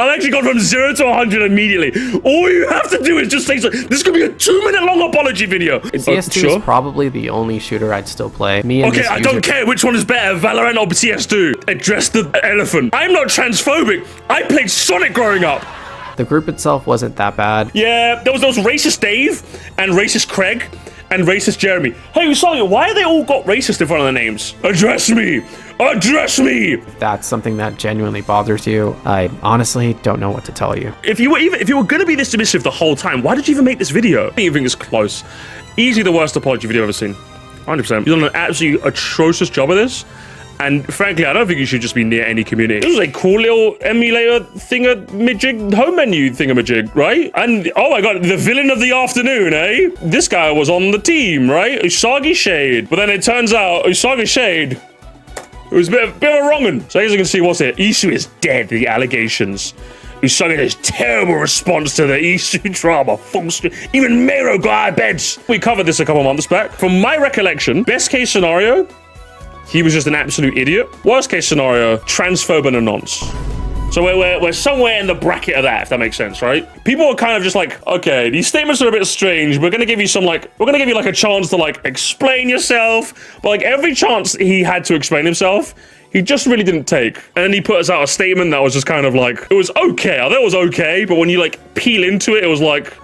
I've actually gone from 0 to 100 immediately. All you have to do is just say so. This could be a 2-minute long apology video. CS2 is probably the only shooter I'd still play. Okay, I don't care which one is better, Valorant or CS2. Address the elephant. I'm not transphobic. I played Sonic growing up. The group itself wasn't that bad. Yeah, there was racist Dave and racist Craig and racist Jeremy. Hey, Usagi, why are they all got racist in front of their names? Address me! Address me! If that's something that genuinely bothers you, I honestly don't know what to tell you. If you were gonna be this dismissive the whole time, why did you even make this video? I don't even think it's close. Easily the worst apology video I've ever seen. 100%. You've done an absolutely atrocious job of this. And frankly, I don't think you should just be near any community. This was a cool little emulator thingamajig, home menu thingamajig, right? And oh my god, the villain of the afternoon, eh? This guy was on the team, right? UsagiShade. But then it turns out UsagiShade, it was a bit of a wrong'un. So as you can see, what's it? Isu is dead, the allegations. Usagi's terrible response to the Isu drama. Even Mero got out of beds. We covered this a couple months back. From my recollection, best case scenario, he was just an absolute idiot. Worst case scenario, transphobe and a nonce. So we're somewhere in the bracket of that, if that makes sense, right? People are kind of just like, okay, these statements are a bit strange. We're gonna give you like a chance to like explain yourself. But like every chance he had to explain himself, he just really didn't take. And then he put us out a statement that was just kind of like, it was okay. I thought it was okay, but when you like peel into it, it was like,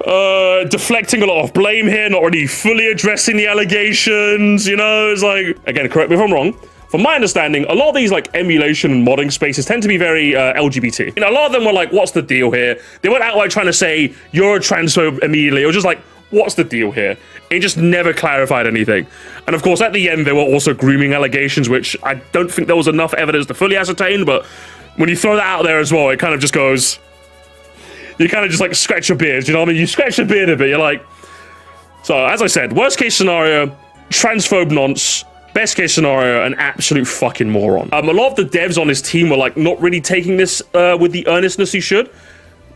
deflecting a lot of blame here, not really fully addressing the allegations, you know? It's like, again, correct me if I'm wrong. From my understanding, a lot of these like emulation and modding spaces tend to be very LGBT. You know, a lot of them were like, what's the deal here? They weren't outright trying to say, you're a transphobe immediately. It was just like, what's the deal here? It just never clarified anything. And of course, at the end, there were also grooming allegations, which I don't think there was enough evidence to fully ascertain, but when you throw that out there as well, it kind of just goes, you kind of just like scratch your beard, you know what I mean? You scratch your beard a bit, you're like, so as I said, worst case scenario, transphobe nonce. Best case scenario, an absolute fucking moron. A lot of the devs on his team were like not really taking this with the earnestness he should.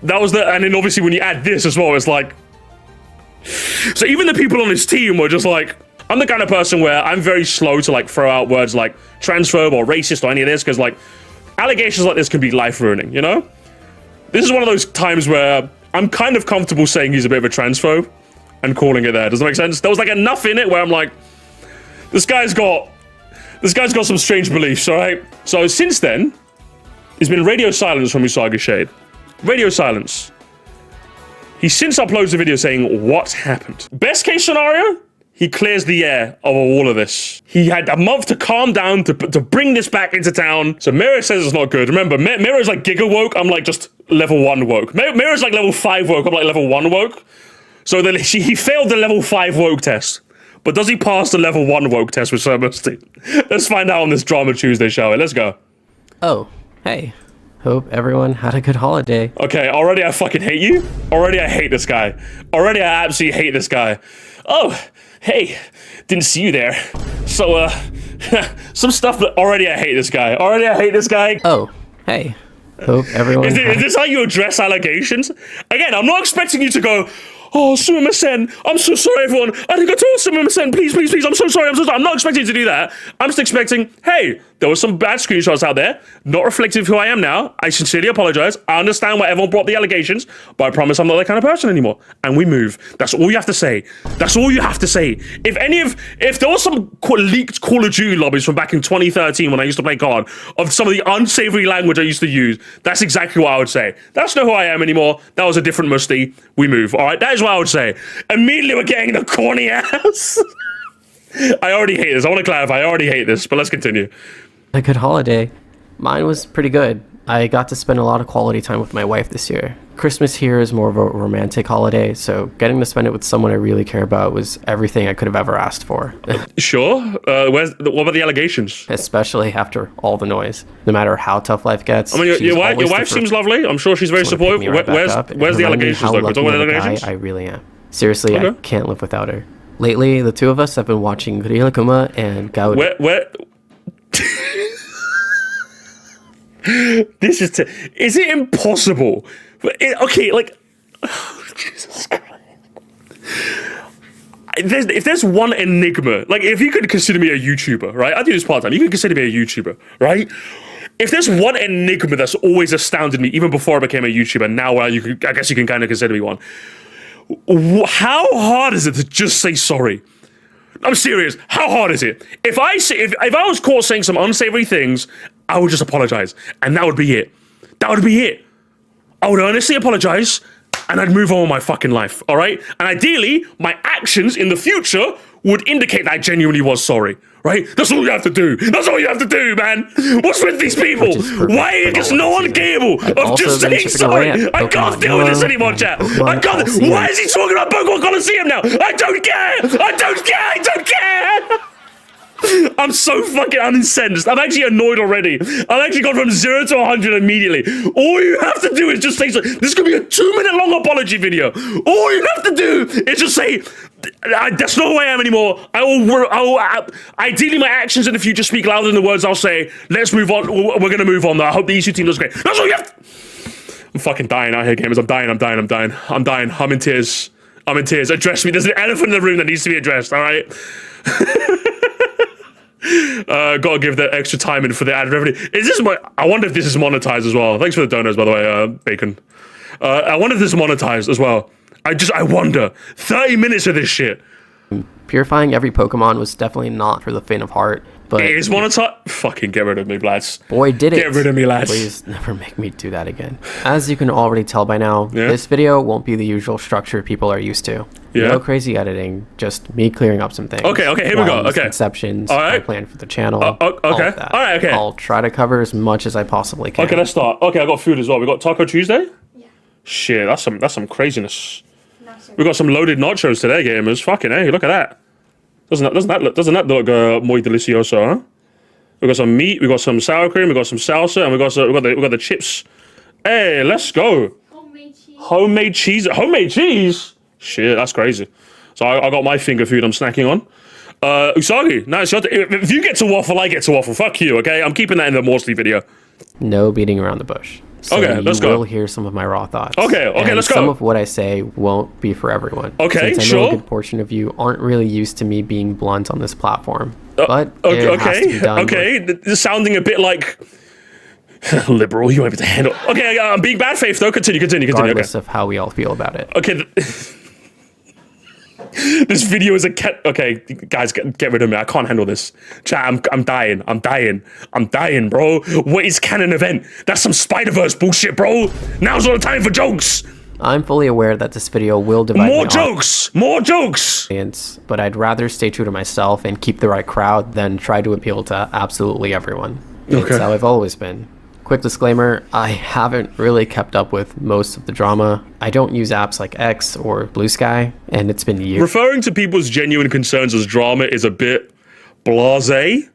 That was and then obviously when you add this as well, it's like, so even the people on his team were just like, I'm the kind of person where I'm very slow to like throw out words like transphobe or racist or any of this, because like allegations like this can be life ruining, you know? This is one of those times where I'm kind of comfortable saying he's a bit of a transphobe and calling it there. Does that make sense? There was like enough in it where I'm like, this guy's got some strange beliefs, all right? So since then, there's been radio silence from UsagiShade. Radio silence. He since uploads a video saying what happened. Best case scenario, he clears the air of all of this. He had a month to calm down, to bring this back into town. So Miro says it's not good. Remember, Miro's like giga woke. I'm like just level 1 woke. Miro's like level 5 woke. I'm like level 1 woke. So then he failed the level 5 woke test. But does he pass the level 1 woke test with Sir Moresty? Let's find out on this Drama Tuesday, shall we? Let's go. Oh, hey. Hope everyone had a good holiday. Okay, already I fucking hate you. Already I hate this guy. Already I absolutely hate this guy. Oh, hey, didn't see you there. So, some stuff, but already I hate this guy. Already I hate this guy. Oh, hey. Hope everyone Is this how you address allegations? Again, I'm not expecting you to go, oh, Sumimasen, I'm so sorry, everyone. I think I told Sumimasen, please, please, please, I'm so sorry, I'm so sorry. I'm not expecting you to do that. I'm just expecting, hey, there were some bad screenshots out there, not reflective of who I am now. I sincerely apologize. I understand why everyone brought the allegations, but I promise I'm not that kind of person anymore. And we move. That's all you have to say. That's all you have to say. If there was some leaked Call of Duty lobbies from back in 2013 when I used to play COD, of some of the unsavory language I used to use, that's exactly what I would say. That's not who I am anymore. That was a different Moresty. We move. All right, that is what I would say. Immediately we're getting the corny ass. I already hate this. I want to clarify. I already hate this, but let's continue. A good holiday. Mine was pretty good. I got to spend a lot of quality time with my wife this year. Christmas here is more of a romantic holiday, so getting to spend it with someone I really care about was everything I could have ever asked for. Sure. What about the allegations? Especially after all the noise. No matter how tough life gets. I mean, your wife seems lovely. I'm sure she's very supportive. Where's the allegations, though? We're talking about allegations? I really am. Seriously, okay. I can't live without her. Lately, the two of us have been watching Real Kuma and Gaudi. Where? This is it impossible? Okay, like, oh, Jesus Christ. If there's one enigma, like if you could consider me a YouTuber, right? I do this part-time. You can consider me a YouTuber, right? if there's one enigma that's always astounded me, even before I became a YouTuber, now I guess you can kind of consider me one. How hard is it to just say sorry? I'm serious. How hard is it? If I was caught saying some unsavory things, I would just apologize, and that would be it. That would be it. I would earnestly apologize, and I'd move on with my fucking life, all right? And ideally, my actions in the future would indicate that I genuinely was sorry, right? That's all you have to do. That's all you have to do, man. What's with these people? Why is no one capable of just saying sorry? I can't deal with this anymore, chat. I can't. Why is he talking about Pokemon Coliseum now? I don't care. I don't care. I don't care. I'm so fucking incensed. I'm actually annoyed already. I've actually gone from 0 to 100 immediately. All you have to do is just say so. This could be a 2-minute long apology video. All you have to do is just say, that's not who I am anymore. Ideally, my actions in the future speak louder than the words I'll say. Let's move on. We're going to move on. I hope the ECU team does great. That's all you have to... I'm fucking dying out here, gamers. I'm dying. I'm in tears. Address me. There's an elephant in the room that needs to be addressed, all right? Gotta give the extra time in for the added revenue. I wonder if this is monetized as well. Thanks for the donors, by the way, Bacon. I wonder if this is monetized as well. I wonder. 30 minutes of this shit. Purifying every Pokemon was definitely not for the faint of heart, but... It is monetized? Fucking get rid of me, lads. Boy, did it. Get rid of me, lads. Please never make me do that again. As you can already tell by now, this video won't be the usual structure people are used to. Yeah. No crazy editing, just me clearing up some things. Okay, here we go. Okay. Conceptions, all right. my plan for the channel. Okay. All of that. All right, okay. I'll try to cover as much as I possibly can. Okay, let's start. Okay, I got food as well. We got Taco Tuesday? Yeah. Shit, that's some craziness. We got some loaded nachos today, gamers. Fucking hey, look at that. Doesn't that look muy delicioso, huh? We got some meat, we got some sour cream, we got some salsa, and we got the chips. Hey, let's go. Homemade cheese. Homemade cheese. Homemade cheese? Shit, that's crazy. So I got my finger food I'm snacking on. Usagi, nice. If you get to waffle, I get to waffle. Fuck you, okay? I'm keeping that in the Moresty video. No beating around the bush. So okay, let's go. You will hear some of my raw thoughts. Okay, and let's go. Some of what I say won't be for everyone. Okay, since I sure. know a good portion of you aren't really used to me being blunt on this platform. But it has to be done. Okay, this is sounding a bit like liberal. You won't be able to handle. Okay, I'm being bad faith though. Continue. Regardless of how we all feel about it. Okay. This video is a cat. Okay, guys, get rid of me. I can't handle this. Chat, I'm dying, bro. What is canon event? That's some Spider-Verse bullshit, bro. Now's not the time for jokes. I'm fully aware that this video will divide more jokes, but I'd rather stay true to myself and keep the right crowd than try to appeal to absolutely everyone. It's how I've always been. Quick disclaimer, I haven't really kept up with most of the drama. I don't use apps like X or Blue Sky, and it's been years. Referring to people's genuine concerns as drama is a bit blasé.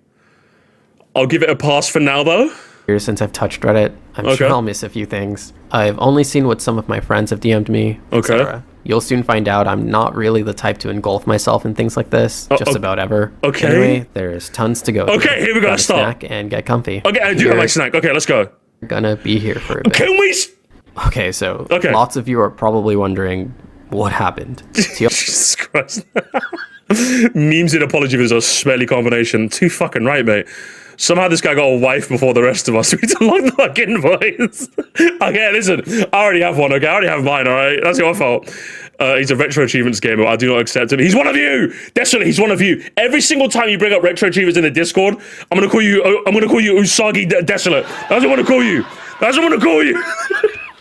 I'll give it a pass for now, though. Since I've touched Reddit, I'm sure I'll miss a few things. I've only seen what some of my friends have DM'd me, etc. You'll soon find out I'm not really the type to engulf myself in things like this, just about ever. Okay. Anyway, there's tons to go. Okay, here we go. Let's start. Snack and get comfy. Okay, I do have my snack. Okay, let's go. We're gonna be here for a bit. Can we? Okay, so lots of you are probably wondering what happened. Jesus Christ. Memes and apology videos are a smelly combination. Too fucking right, mate. Somehow this guy got a wife before the rest of us. We need to lock the fucking voice. Okay, listen. I already have one, okay? I already have mine, alright? That's your fault. He's a retro achievements gamer. I do not accept him. He's one of you! Definitely, he's one of you. Every single time you bring up retro achievements in the Discord, I'm gonna call you Usagi Desolate. That's what I want to call you. That's what I want to call you.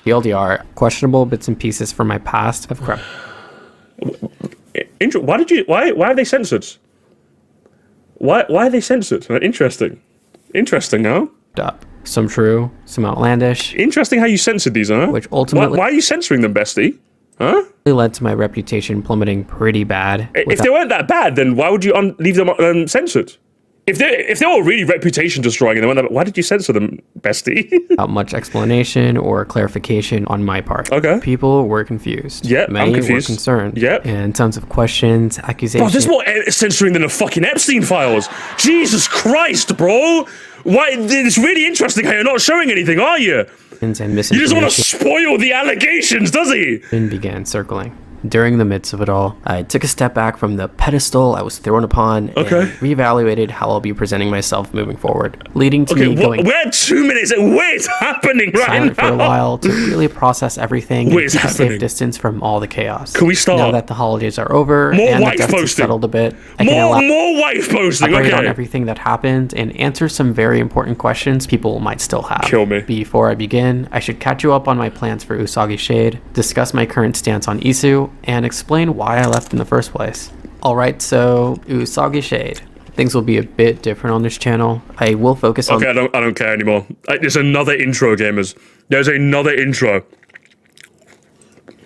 TLDR, questionable bits and pieces from my past have crept. Why are they censored? Why are they censored? Interesting, no? Up. Some true, some outlandish. Interesting how you censored these, huh? Which ultimately... Why are you censoring them, bestie? Huh? It led to my reputation plummeting pretty bad. If they weren't that bad, then why would you leave them censored? If they were really reputation destroying and they weren't that bad, why did you censor them, bestie? Without much explanation or clarification on my part. Okay. People were confused. Yeah, Many I'm confused. were concerned. Yeah. And tons of questions, accusations. Bro, there's more censoring than the fucking Epstein files. Jesus Christ, bro. Why? It's really interesting how you're not showing anything, are you? And You just want to spoil the allegations, does he? And began circling. During the midst of it all, I took a step back from the pedestal I was thrown upon and reevaluated how I'll be presenting myself moving forward, leading to me going we're 2 minutes. What is happening right silent now? for a while to really process everything and keep a safe distance from all the chaos. Can we start? Now that the holidays are over More and the wife dust has posting. settled a bit, I More can wife posting. elaborate on Okay. everything that happened and answer some very important questions people might still have. Kill me. Before I begin, I should catch you up on my plans for UsagiShade, discuss my current stance on Isu, and explain why I left in the first place. Alright, so UsagiShade. Things will be a bit different on this channel. I will focus on... Okay, I don't care anymore. There's another intro, gamers. There's another intro.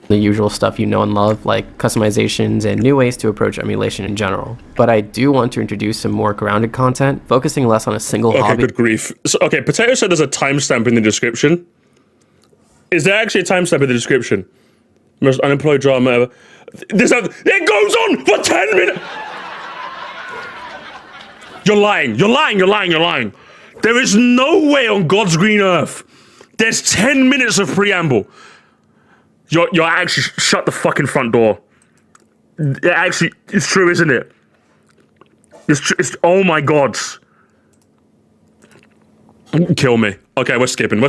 the usual stuff you know and love, like customizations and new ways to approach emulation in general. But I do want to introduce some more grounded content, focusing less on a single Okay, hobby. good grief. So, okay, Potato said there's a timestamp in the description. Is there actually a timestamp in the description? Most unemployed drama ever. It goes on for 10 minutes! You're lying. You're lying. You're lying. You're lying. There is no way on God's green earth. There's 10 minutes of preamble. You're actually shut the fucking front door. It actually, it's true, isn't it? It's true. Oh my God. Kill me. Okay, we're skipping.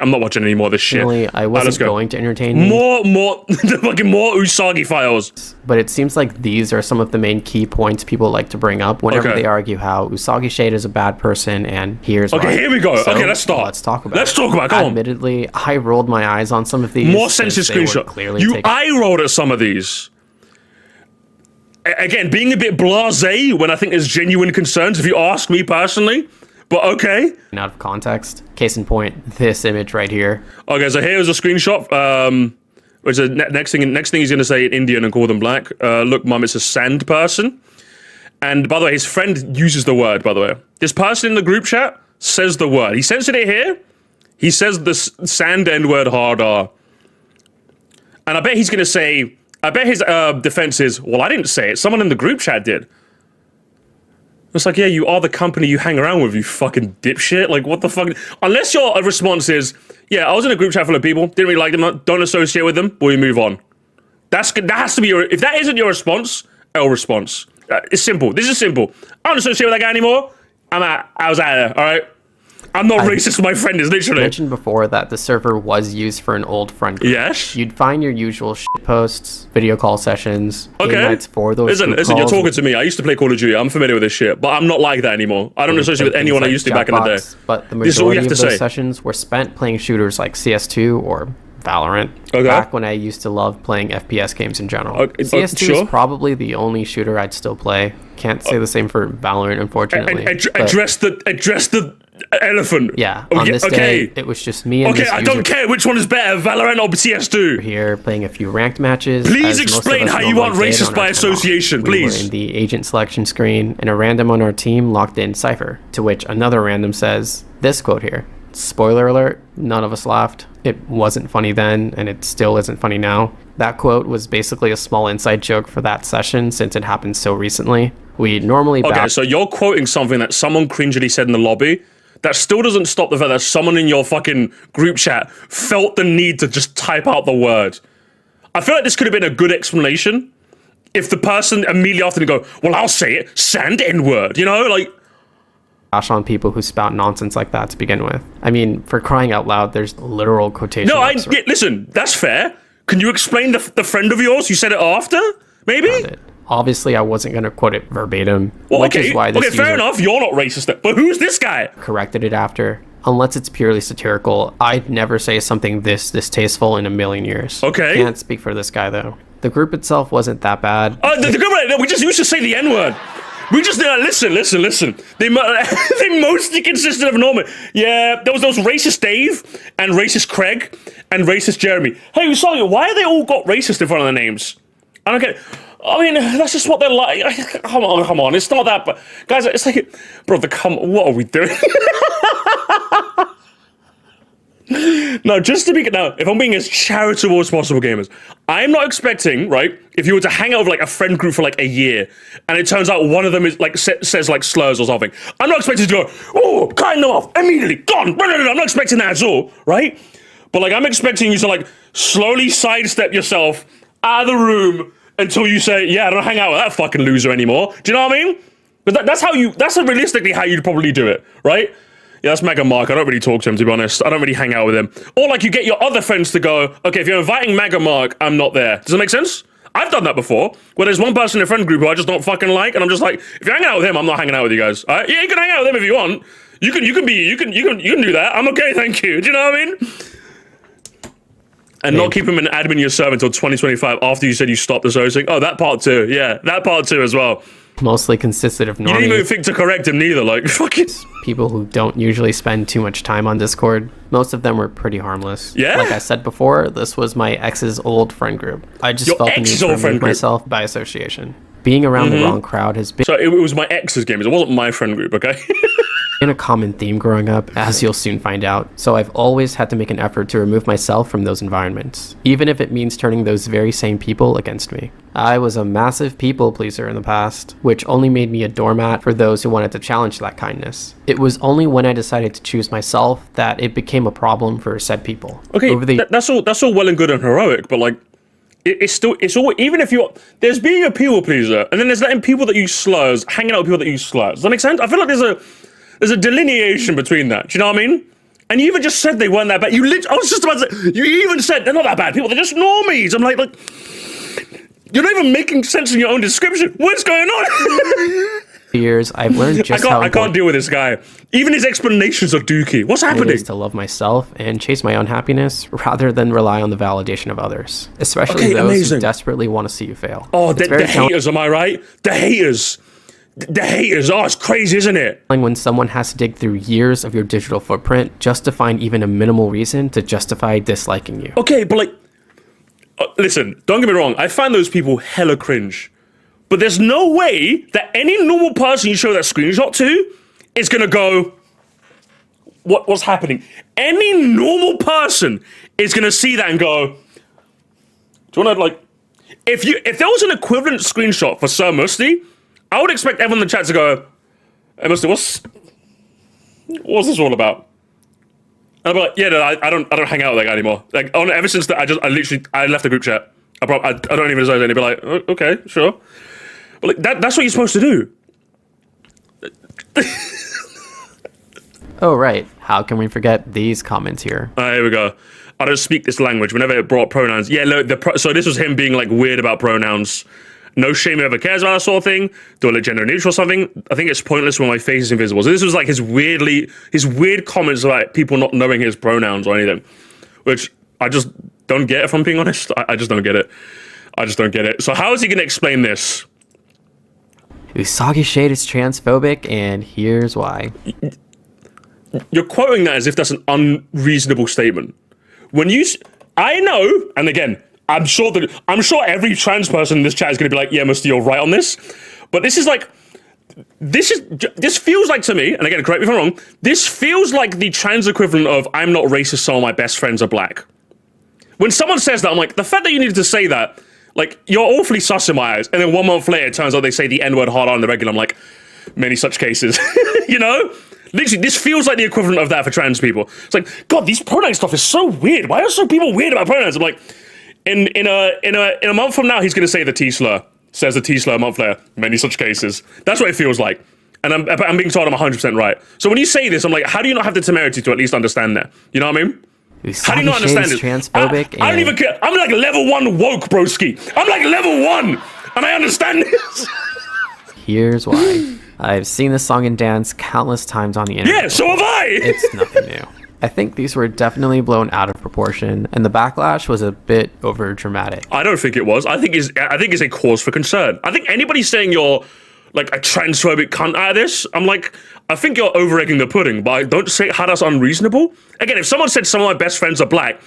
I'm not watching any more of this shit. Personally, I wasn't going to entertain these, more Usagi files. but it seems like these are some of the main key points people like to bring up whenever Okay. they argue how UsagiShade is a bad person, and here's Okay, why. here we go. So, Okay, let's start. Let's talk about Let's it. talk about it. Come on. Admittedly, I rolled my eyes on some of these. More since sensitive they were screenshot. clearly You taken- eye rolled at some of these. Again, being a bit blasé when I think there's genuine concerns, if you ask me personally. But okay. out of context. Case in point, this image right here. Okay, so here's a screenshot. Which is next thing he's gonna say in Indian and call them black. Look, mum, it's a sand person. And by the way, his friend uses the word. By the way, this person in the group chat says the word. He censored it here. He says the sand N word hard R. And I bet he's gonna say. I bet his defense is, well, I didn't say it. Someone in the group chat did. It's like, yeah, you are the company you hang around with, you fucking dipshit. Like, what the fuck? Unless your response is, yeah, I was in a group chat full of people, didn't really like them, don't associate with them, we move on. That has to be your, if that isn't your response, L response. It's simple. This is simple. I don't associate with that guy anymore. I'm out. I was out of there, all right? I'm not racist with my friend, is literally. I mentioned before that the server was used for an old friend group. Yes? You'd find your usual shit posts, video call sessions, game Okay. nights for those Listen, group you're calls, talking to me. I used to play Call of Duty. I'm familiar with this shit. But I'm not like that anymore. I don't associate with things anyone I like used to back in the day. Jackbox, But the This is all you majority have of to those say. sessions were spent playing shooters like CS2 or Valorant. Okay. Back when I used to love playing FPS games in general. Okay, CS2 sure. is probably the only shooter I'd still play. Can't say the same for Valorant, unfortunately. but Address the elephant. yeah, Okay, on this okay. day, it was just me and Okay, this I user don't care which one is better, Valorant or CS2. here playing a few ranked matches. Please as most of explain us how you normally aren't did racist on by our channel. association, We please. were in the agent selection screen, and a random on our team locked in Cypher, to which another random says this quote here. Spoiler alert, none of us laughed. It wasn't funny then, and it still isn't funny now. That quote was basically a small inside joke for that session since it happened so recently. We normally Okay, so you're quoting something that someone cringily said in the lobby. That still doesn't stop the fact that someone in your fucking group chat felt the need to just type out the word. I feel like this could have been a good explanation if the person immediately after go, well, I'll say it, sand N-word, you know, like. bash on people who spout nonsense like that to begin with. I mean, for crying out loud, there's literal quotation No, marks yeah, listen, that's fair. Can you explain the friend of yours who said it after? Maybe? around it. Obviously, I wasn't going to quote it verbatim, Well, which okay, is why this okay, fair user enough, you're not racist, but who's this guy? corrected it after. Unless it's purely satirical, I'd never say something this distasteful in a million years. Okay. Can't speak for this guy, though. The group itself wasn't that bad. The government, we just used to say the N-word. We just, listen. They mostly consisted of Norman. Yeah, there was racist Dave, and racist Craig, and racist Jeremy. Hey, sorry, why are they all got racist in front of their names? I don't get it. I mean, that's just what they're like. Come on, it's not that, but guys, it's like, bro, what are we doing? No, just to be, now, if I'm being as charitable as possible, gamers, I'm not expecting, right, if you were to hang out with, like, a friend group for, like, a year, and it turns out one of them is, like, says, like, slurs or something, I'm not expecting to go, oh, cutting them off, immediately, gone, I'm not expecting that at all, right? But, like, I'm expecting you to, like, slowly sidestep yourself out of the room until you say, yeah, I don't hang out with that fucking loser anymore. Do you know what I mean? But that's realistically how you'd probably do it, right? Yeah, that's Mega Mark. I don't really talk to him, to be honest. I don't really hang out with him. Or like you get your other friends to go, okay, if you're inviting Mega Mark, I'm not there. Does that make sense? I've done that before, where there's one person in a friend group who I just don't fucking like, and I'm just like, if you're hanging out with him, I'm not hanging out with you guys. All right? Yeah, you can hang out with him if you want. You can do that. I'm okay, thank you. Do you know what I mean? And not keep him an admin in your server until 2025 after you said you stopped the hosting. Oh, that part too. Yeah, that part too as well. Mostly consisted of normies. You didn't even think to correct him neither, like, fucking... People who don't usually spend too much time on Discord. Most of them were pretty harmless. Yeah? Like I said before, this was my ex's old friend group. I just felt the need to remove myself by association. Being around the wrong crowd has been... So it was my ex's game, it wasn't my friend group, okay? been a common theme growing up, as you'll soon find out, so I've always had to make an effort to remove myself from those environments, even if it means turning those very same people against me. I was a massive people pleaser in the past, which only made me a doormat for those who wanted to challenge that kindness. It was only when I decided to choose myself that it became a problem for said people. Okay, that's all well and good and heroic, but like, it's all, even if there's being a people pleaser, and then there's letting people that use slurs, hanging out with people that use slurs. Does that make sense? I feel like there's a delineation between that. Do you know what I mean? And you even just said they weren't that bad. I was just about to say, you even said they're not that bad people, they're just normies. I'm like, you're not even making sense in your own description. What's going on? Years, I've learned just how I can't deal with this guy. Even his explanations are dookie. What's happening? It is to love myself and chase my own happiness rather than rely on the validation of others, especially those who desperately want to see you fail. Oh, the haters, am I right? The haters. The haters. Oh, it's crazy, isn't it? When someone has to dig through years of your digital footprint just to find even a minimal reason to justify disliking you. Okay, but like, listen, don't get me wrong. I find those people hella cringe. But there's no way that any normal person you show that screenshot to is gonna go, what's happening? Any normal person is gonna see that and go, do you wanna like, if there was an equivalent screenshot for Sir Moresty, I would expect everyone in the chat to go, hey Moresty, what's this all about? And I'd be like, yeah, no, I don't hang out with that guy anymore. Like, ever since that, I left the group chat. I don't even know. They'd be like, oh, okay, sure. But like, that's what you're supposed to do. Oh, right. How can we forget these comments here? Here we go. I don't speak this language. Whenever it brought pronouns. Yeah, look, so this was him being like weird about pronouns. No shame who ever cares about that sort of thing. Do I look gender neutral or something? I think it's pointless when my face is invisible. So this was like his weird comments about people not knowing his pronouns or anything. Which I just don't get, if I'm being honest. I just don't get it. I just don't get it. So how is he going to explain this? UsagiShade is transphobic, and here's why. You're quoting that as if that's an unreasonable statement. I know, and again, I'm sure every trans person in this chat is going to be like, yeah, Moresty, you're right on this. But this feels like to me, and again, correct me if I'm wrong, this feels like the trans equivalent of I'm not racist, some of my best friends are black. When someone says that, I'm like, the fact that you needed to say that, like, you're awfully sus in my eyes. And then 1 month later, it turns out they say the N-word hard on the regular. I'm like, many such cases. You know? Literally, this feels like the equivalent of that for trans people. It's like, God, these pronoun stuff is so weird. Why are so people weird about pronouns? I'm like, in a month from now, he's going to say the T-slur. Says the T-slur a month later. Many such cases. That's what it feels like. And I'm being told I'm 100% right. So when you say this, I'm like, how do you not have the temerity to at least understand that? You know what I mean? How do you not understand this? Transphobic I don't even care. I'm like level 1 woke, broski. I'm like level 1, and I understand this. Here's why. I've seen this song and dance countless times on the internet. Yeah, so have I. It's nothing new. I think these were definitely blown out of proportion, and the backlash was a bit over dramatic. I don't think it was. I think it's a cause for concern. I think anybody saying you're like a transphobic cunt out of this, I'm like, I think you're over-egging the pudding, but I don't say how that's unreasonable. Again, if someone said some of my best friends are black,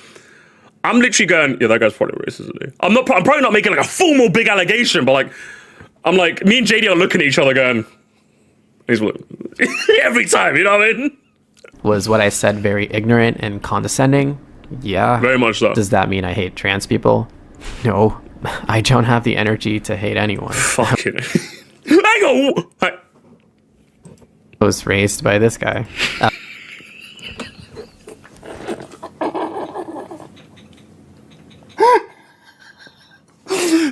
I'm literally going, yeah, that guy's probably racist, isn't he? I'm probably not making like a formal big allegation, but like, I'm like, me and JD are looking at each other going, he's every time, you know what I mean? Was what I said very ignorant and condescending? Yeah. Very much so. Does that mean I hate trans people? No, I don't have the energy to hate anyone. Fucking hang on. I was raised by this guy.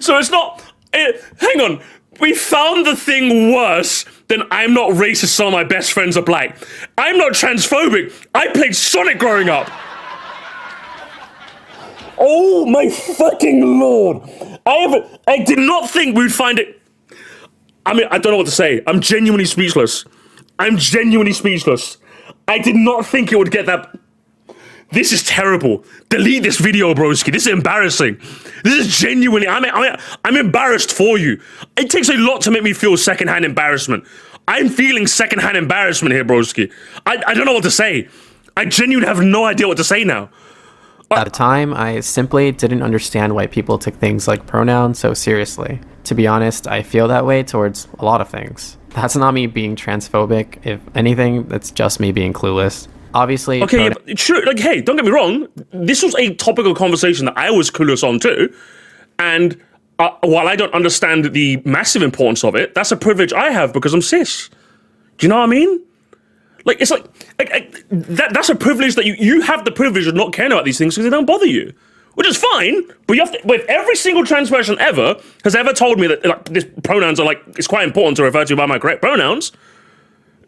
So it's not, hang on. We found the thing worse than I'm not racist, some of my best friends are black. I'm not transphobic. I played Sonic growing up. Oh my fucking lord. I did not think we'd find it. I mean, I don't know what to say. I'm genuinely speechless. I did not think it would get that. This is terrible. Delete this video, broski. This is embarrassing. This is genuinely, I'm embarrassed for you. It takes a lot to make me feel secondhand embarrassment. I'm feeling secondhand embarrassment here, broski. I don't know what to say. I genuinely have no idea what to say now. At the time, I simply didn't understand why people took things like pronouns so seriously. To be honest, I feel that way towards a lot of things. That's not me being transphobic. If anything, that's just me being clueless. Obviously, okay, yeah, but sure. Like, hey, don't get me wrong. This was a topical conversation that I was clueless on too, and while I don't understand the massive importance of it, that's a privilege I have because I'm cis. Do you know what I mean? Like, it's like that's a privilege that you have the privilege of not caring about these things because they don't bother you, which is fine. But you have to. But if every single trans person ever has ever told me that like these pronouns are like it's quite important to refer to by my correct pronouns,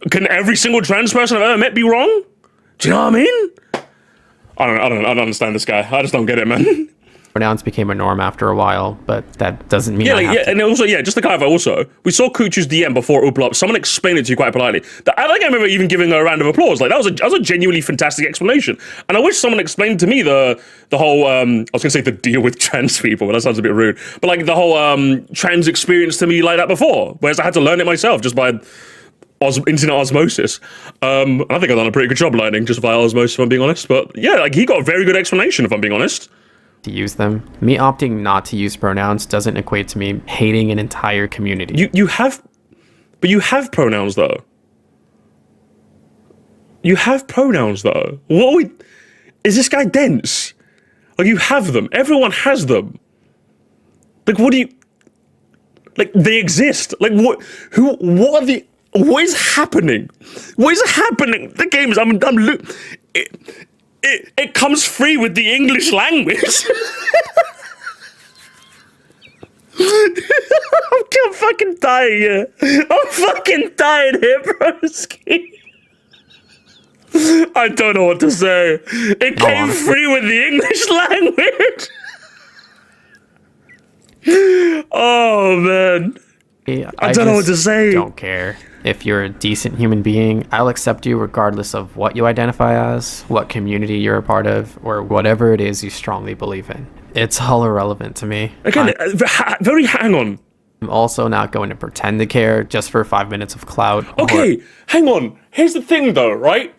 can every single trans person I've ever met be wrong? Do you know what I mean? I don't understand this guy. I just don't get it, man. Pronouns became a norm after a while, but that doesn't mean and also, just to clarify also, we saw Kuchu's DM before it blew up. Someone explained it to you quite politely. I think I remember even giving her a round of applause. Like, that was a genuinely fantastic explanation. And I wish someone explained to me the whole, I was going to say the deal with trans people, but that sounds a bit rude. But like the whole trans experience to me like that before, whereas I had to learn it myself just by internet osmosis. I think I've done a pretty good job learning just via osmosis, if I'm being honest. But yeah, like he got a very good explanation, if I'm being honest. To use them. Me opting not to use pronouns doesn't equate to me hating an entire community. You have pronouns though. You have pronouns though. Is this guy dense? Like you have them. Everyone has them. Like what do you? Like they exist. Like what? What is happening? What is happening? The game is. It comes free with the English language. I'm fucking dying here. I'm fucking dying here, broski. I don't know what to say. It came free with the English language. Oh man. I don't know what to say. Don't care. If you're a decent human being, I'll accept you regardless of what you identify as, what community you're a part of, or whatever it is you strongly believe in. It's all irrelevant to me. Again, hang on. I'm also not going to pretend to care just for 5 minutes of clout. Okay, hang on. Here's the thing though, right?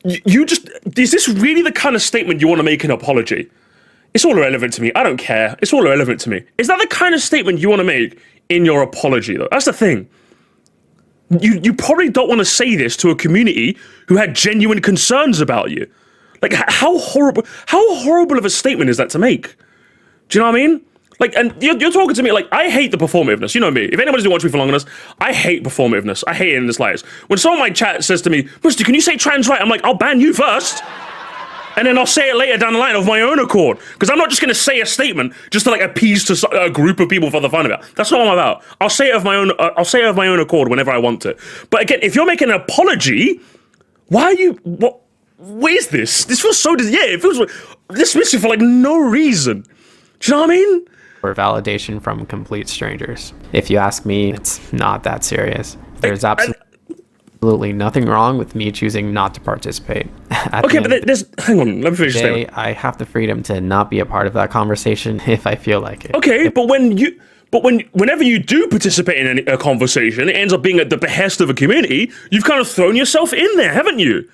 Is this really the kind of statement you want to make an apology? It's all irrelevant to me. I don't care. It's all irrelevant to me. Is that the kind of statement you want to make in your apology though? That's the thing. You probably don't want to say this to a community who had genuine concerns about you. Like, how horrible of a statement is that to make? Do you know what I mean? Like, and you're talking to me like, I hate the performativeness. You know me. If anybody's been watching me for long enough, I hate performativeness. I hate it in the slightest. When someone in my chat says to me, Moresty, can you say trans right? I'm like, I'll ban you first. And then I'll say it later down the line of my own accord. Because I'm not just going to say a statement just to like appease to a group of people for the fun of it. That's not what I'm about. I'll say it of my own accord whenever I want to. But again, if you're making an apology, why are you? What is this? This feels so. It feels dismissive for like no reason. Do you know what I mean? Or validation from complete strangers. If you ask me, it's not that serious. There's absolutely nothing wrong with me choosing not to participate. Okay, but there's. Hang on, let me finish this. I have the freedom to not be a part of that conversation if I feel like it. Okay, but whenever you do participate in a conversation, it ends up being at the behest of a community. You've kind of thrown yourself in there, haven't you?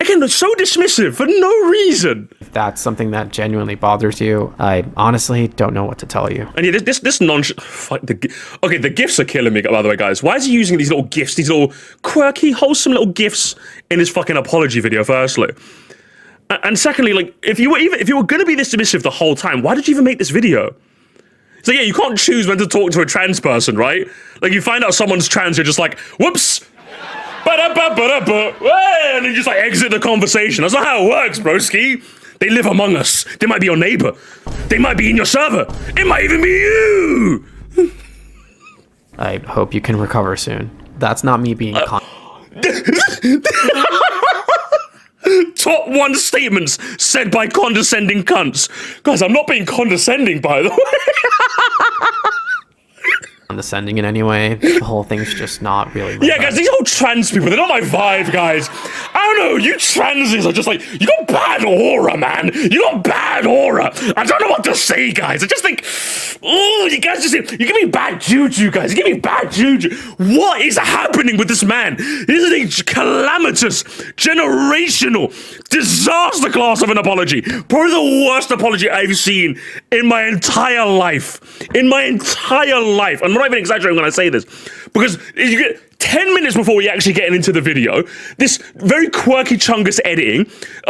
Again, they're so dismissive for no reason. If that's something that genuinely bothers you, I honestly don't know what to tell you. And yeah, this okay, the GIFs are killing me, by the way, guys. Why is he using these little GIFs, these little quirky, wholesome little GIFs in his fucking apology video, firstly? And secondly, like, if you were going to be this dismissive the whole time, why did you even make this video? So yeah, you can't choose when to talk to a trans person, right? Like, you find out someone's trans, you're just like, whoops! And you just like exit the conversation. That's not how it works, broski. They live among us. They might be your neighbor. They might be in your server. It might even be you. I hope you can recover soon. That's not me being Top 1 statements said by condescending cunts. Guys, I'm not being condescending, by the way. condescending in any way. The whole thing's just not really my Yeah, vibe. guys, these whole trans people, they're not my vibe, guys. I don't know, you transies are just like, you got bad aura, man. You got bad aura. I don't know what to say, guys. I just think, oh, you guys just, you give me bad juju, guys. You give me bad juju. What is happening with this man? This is a calamitous, generational, disaster class of an apology. Probably the worst apology I've seen in my entire life. In my entire life. I'm not even exaggerating when I say this. Because you get 10 minutes before we actually getting into the video, this very quirky chungus editing,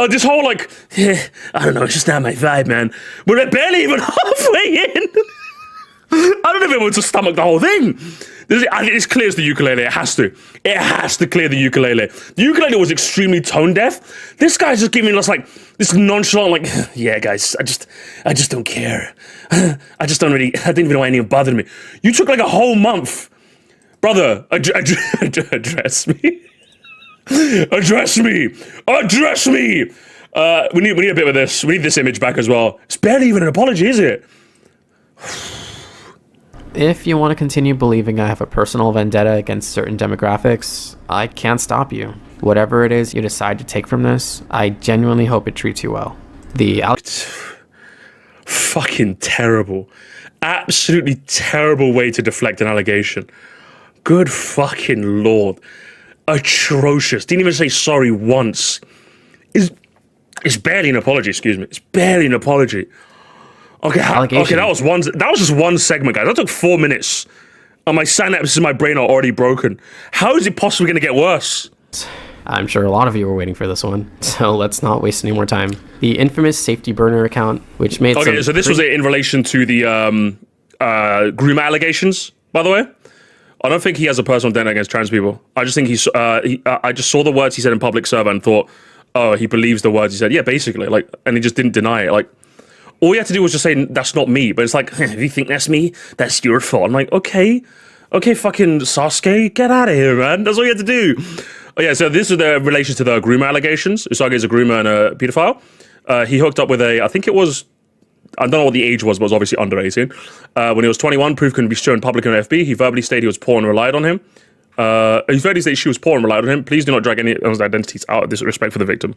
this whole like, I don't know, it's just not my vibe, man. We're barely even halfway in. I don't know if I'm able to stomach the whole thing. It's clear as the ukulele. It has to. It has to clear the ukulele. The ukulele was extremely tone deaf. This guy's just giving us like this nonchalant, like, yeah, guys, I just don't care. I didn't even know anyone bothered me. You took like a whole month, brother. Address me. Address me. Address me. We need a bit of this. We need this image back as well. It's barely even an apology, is it? If you want to continue believing I have a personal vendetta against certain demographics, I can't stop you. Whatever it is you decide to take from this, I genuinely hope it treats you well. Fucking terrible. Absolutely terrible way to deflect an allegation. Good fucking lord. Atrocious. Didn't even say sorry once. It's barely an apology, excuse me. It's barely an apology. Okay, that was just one segment, guys. That took 4 minutes. And my synapses in my brain are already broken. How is it possibly going to get worse? I'm sure a lot of you were waiting for this one, so let's not waste any more time. The infamous safety burner account, which made Okay, so this was in relation to the groomer allegations, by the way. I don't think he has a personal vendetta against trans people. I just think I just saw the words he said in public server and thought, oh, he believes the words he said. Yeah, basically, like, and he just didn't deny it. Like, all you had to do was just say, that's not me. But it's like, if you think that's me, that's your fault. I'm like, okay, fucking Sasuke, get out of here, man. That's all you had to do. Oh, yeah, so this is the relation to the groomer allegations. Usagi is a groomer and a pedophile. He hooked up with I don't know what the age was, but it was obviously under 18. When he was 21, proof couldn't be shown public on FB. He verbally stated he was poor and relied on him. He verbally stated she was poor and relied on him. Please do not drag any of those identities out of disrespect for the victim.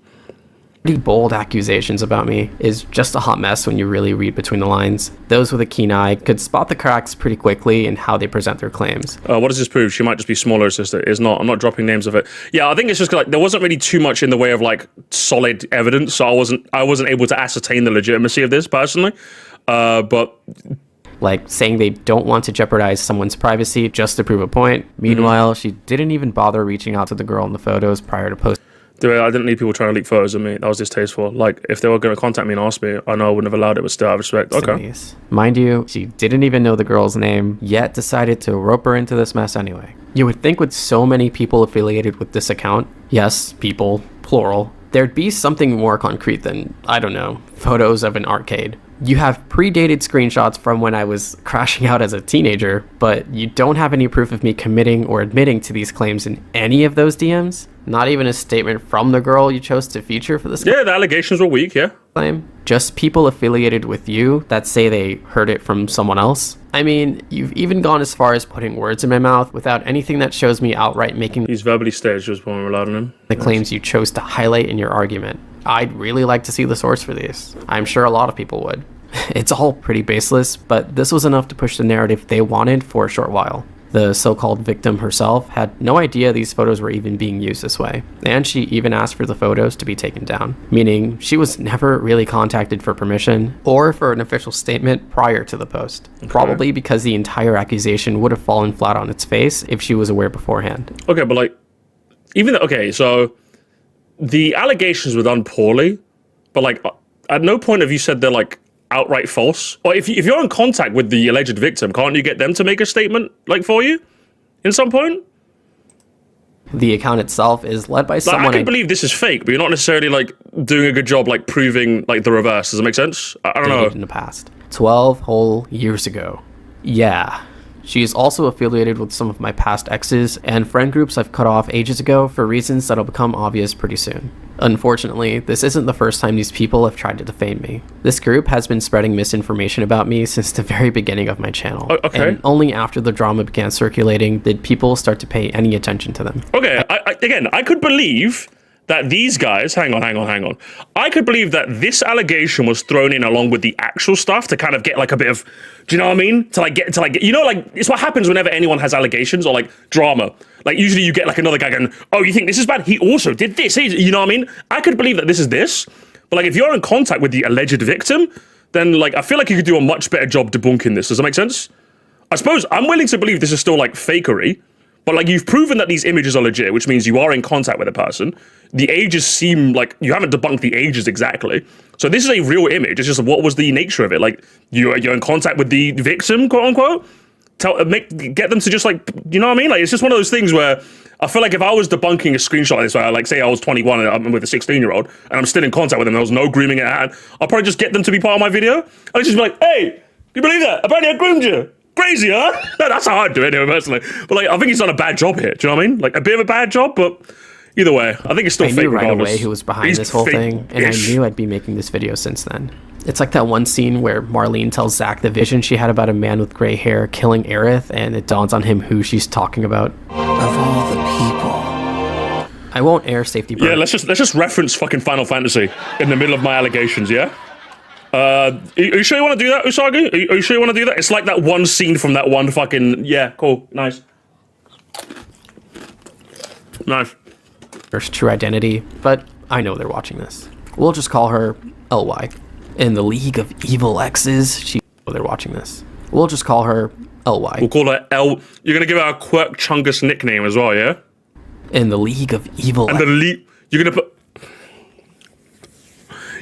Pretty bold accusations about me is just a hot mess when you really read between the lines. Those with a keen eye could spot the cracks pretty quickly in how they present their claims. What does this prove? She might just be smaller sister. It's not. I'm not dropping names of it. Yeah, I think it's just like there wasn't really too much in the way of like solid evidence, so I wasn't able to ascertain the legitimacy of this personally. But like saying they don't want to jeopardize someone's privacy just to prove a point. Meanwhile, she didn't even bother reaching out to the girl in the photos prior to posting. I didn't need people trying to leak photos of me. That was distasteful. Like, if they were going to contact me and ask me, I know I wouldn't have allowed it, but still out of respect. Okay. Mind you, she didn't even know the girl's name, yet decided to rope her into this mess anyway. You would think with so many people affiliated with this account, yes, people, plural, there'd be something more concrete than, I don't know, photos of an arcade. You have predated screenshots from when I was crashing out as a teenager, but you don't have any proof of me committing or admitting to these claims in any of those DMs? Not even a statement from the girl you chose to feature for this Yeah, the allegations were weak, yeah. claim? Just people affiliated with you that say they heard it from someone else? I mean, you've even gone as far as putting words in my mouth without anything that shows me outright making He's verbally stated she was born relied on him. the claims you chose to highlight in your argument. I'd really like to see the source for these. I'm sure a lot of people would. It's all pretty baseless, but this was enough to push the narrative they wanted for a short while. The so-called victim herself had no idea these photos were even being used this way, and she even asked for the photos to be taken down, meaning she was never really contacted for permission or for an official statement prior to the post. Okay. Probably because the entire accusation would have fallen flat on its face if she was aware beforehand. Okay, but like, so the allegations were done poorly, but like, at no point have you said they're like outright false? Or if you're in contact with the alleged victim, can't you get them to make a statement like for you in some point? The account itself is led by Like, someone I can believe this is fake, but you're not necessarily like doing a good job like proving like the reverse. Does that make sense? I don't know. dated in the past. 12 whole years ago. Yeah. She is also affiliated with some of my past exes and friend groups I've cut off ages ago for reasons that'll become obvious pretty soon. Unfortunately, this isn't the first time these people have tried to defame me. This group has been spreading misinformation about me since the very beginning of my channel. Okay. And only after the drama began circulating did people start to pay any attention to them. Okay, I could believe that these guys, hang on. I could believe that this allegation was thrown in along with the actual stuff to kind of get like a bit of, do you know what I mean? To get, you know, like it's what happens whenever anyone has allegations or like drama. Like usually you get like another guy going, oh, you think this is bad? He also did this. You know what I mean? I could believe that this is this, but like if you're in contact with the alleged victim, then like I feel like you could do a much better job debunking this. Does that make sense? I suppose I'm willing to believe this is still like fakery. But like you've proven that these images are legit, which means you are in contact with a person. The ages seem like you haven't debunked the ages exactly. So this is a real image. It's just what was the nature of it? Like you're in contact with the victim, quote unquote. Get them to just like, you know what I mean? Like it's just one of those things where I feel like if I was debunking a screenshot like this, where like say I was 21 and I'm with a 16-year-old and I'm still in contact with them, there was no grooming at hand, I'll probably just get them to be part of my video. I'll just be like, hey, you believe that? Apparently I groomed you. Crazy, huh? No, that's how I'd do it anyway, personally. But like, I think he's done a bad job here. Do you know what I mean? Like a bit of a bad job, but either way, I think it's still fake. I knew right regardless. away who was behind this whole thing, and I knew I'd be making this video since then. It's like that one scene where Marlene tells Zach the vision she had about a man with gray hair killing Aerith, and it dawns on him who she's talking about. Of all the people. I won't air safety. Yeah, let's just reference fucking Final Fantasy in the middle of my allegations. Yeah. Are you sure you want to do that, Usagi? Are you sure you want to do that? It's like that one scene from that one fucking... Yeah, cool. Nice. Nice. First true identity, but I know they're watching this. We'll just call her LY. In the League of Evil Exes, they're watching this. We'll just call her LY. We'll call her L... You're going to give her a Quirk Chungus nickname as well, yeah? In the League of Evil And you're going to put...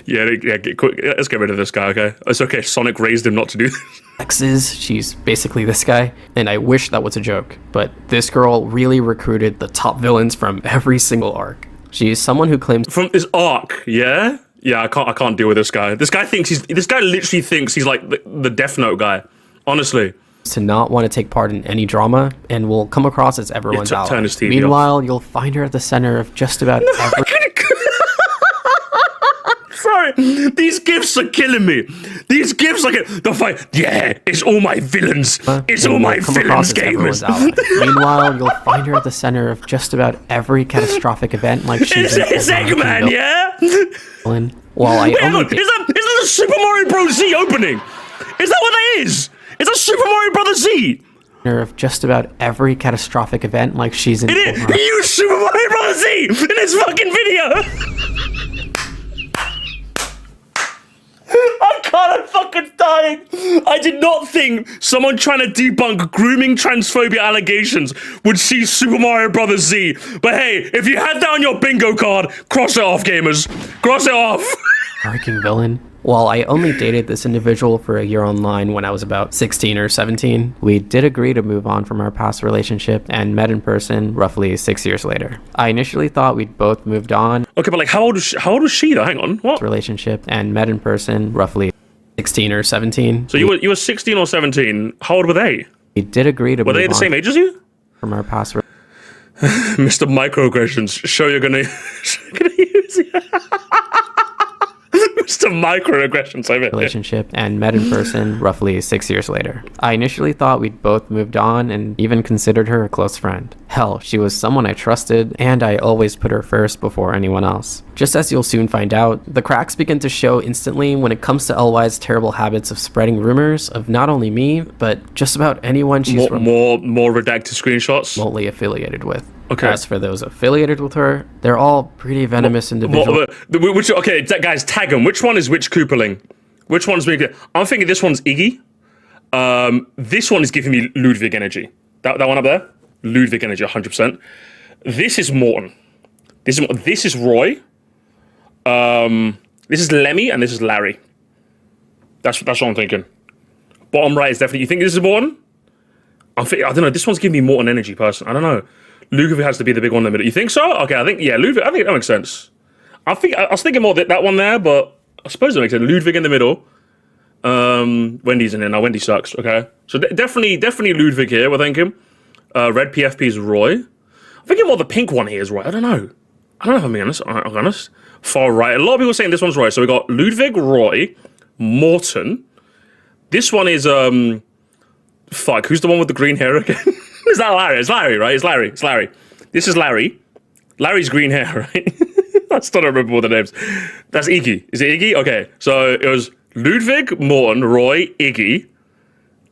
Yeah, let's get rid of this guy, okay? It's okay, Sonic raised him not to do this. Exes, she's basically this guy, and I wish that was a joke, but this girl really recruited the top villains from every single arc. She's someone who claims... From this arc, yeah? Yeah, I can't deal with this guy. This guy literally thinks he's like the Death Note guy, honestly. To not want to take part in any drama, and will come across as everyone's ally. Turn his TV Meanwhile, off. You'll find her at the center of just about every... Sorry, these gifs are killing me. These gifs are the fight. Yeah, it's all my villains. It's all my villains, gamers. Meanwhile, you'll find her at the center of just about every catastrophic event, like she's it's Eggman, yeah. While I Wait, only look, is that a Super Mario Bros. Z opening? Is that what that is? Is that Super Mario Bros. Z? Of just about every catastrophic event, like she's in. It is. He used Super Mario Bros. Z in his fucking video. I'm fucking dying. I did not think someone trying to debunk grooming transphobia allegations would see Super Mario Bros. Z. But hey, if you had that on your bingo card, cross it off, gamers. Cross it off. Arcing villain. While I only dated this individual for a year online when I was about 16 or 17, we did agree to move on from our past relationship and met in person roughly 6 years later. I initially thought we'd both moved on. Okay, but like how old was she though? Hang on. What? Relationship and met in person roughly 16 or 17. So you were 16 or 17. How old were they? We did agree to Were they the same age as you? From our past Mr. Microaggressions, show you're gonna use it. Mr. Microaggressions, I mean. Relationship and met in person roughly 6 years later. I initially thought we'd both moved on and even considered her a close friend. Hell, she was someone I trusted, and I always put her first before anyone else. Just as you'll soon find out, the cracks begin to show instantly when it comes to LY's terrible habits of spreading rumors of not only me, but just about anyone she's more redacted screenshots remotely affiliated with. Okay. As for those affiliated with her, they're all pretty venomous individuals. Okay, guys, tag them. Which one is which Koopaling? Which one's me? I'm thinking this one's Iggy. This one is giving me Ludwig energy. That one up there, Ludwig energy, 100%. This is Morton. This is Roy. This is Lemmy, and this is Larry. That's what I'm thinking. Bottom right is definitely. You think this is Morton? I don't know. This one's giving me Morton energy, person. I don't know. Ludwig has to be the big one in the middle. You think so? Okay, I think Ludwig. I think that makes sense. I was thinking more that one there, but I suppose it makes sense. Ludwig in the middle. Wendy's in there now. Wendy sucks. Okay, so definitely Ludwig here. We're thinking. Red PFP is Roy. I'm thinking more the pink one here is Roy. I don't know if I'm being honest. I'm honest. Far right. A lot of people are saying this one's Roy. So we got Ludwig, Roy, Morton. This one is fuck. Who's the one with the green hair again? Is that Larry? It's Larry, right? It's Larry. This is Larry. Larry's green hair, right? I still don't remember all the names. That's Iggy. Is it Iggy? Okay. So it was Ludwig, Morton, Roy, Iggy,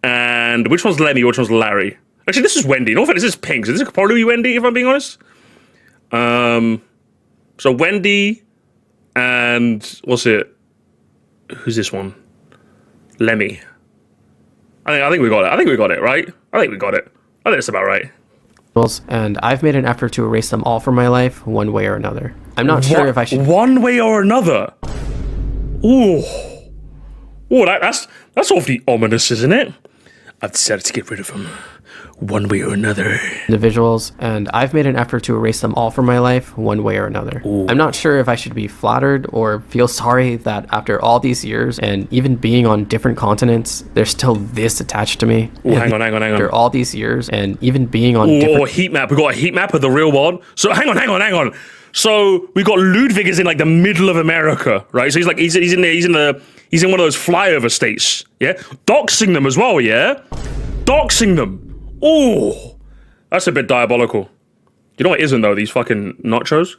and which one's Lemmy? Which one's Larry? Actually, this is Wendy. No offense, this is pink. So this could probably be Wendy, if I'm being honest. So Wendy and what's it? Who's this one? Lemmy. I think we got it. I think we got it, right? I think we got it. I think it's about right. And I've made an effort to erase them all from my life, one way or another. I'm not sure if I should. One way or another. Ooh, that's awfully ominous, isn't it? I've decided to get rid of them, one way or another. Individuals, and I've made an effort to erase them all from my life, one way or another. Ooh. I'm not sure if I should be flattered or feel sorry that after all these years and even being on different continents, there's still this attached to me. Ooh, hang on. After all these years and even being on different heat map. We got a heat map of the real world. So hang on. So we got Ludwig is in like the middle of America, right? So he's in one of those flyover states, yeah? Doxing them as well, yeah? Doxing them. Ooh, that's a bit diabolical. You know what isn't though? These fucking nachos.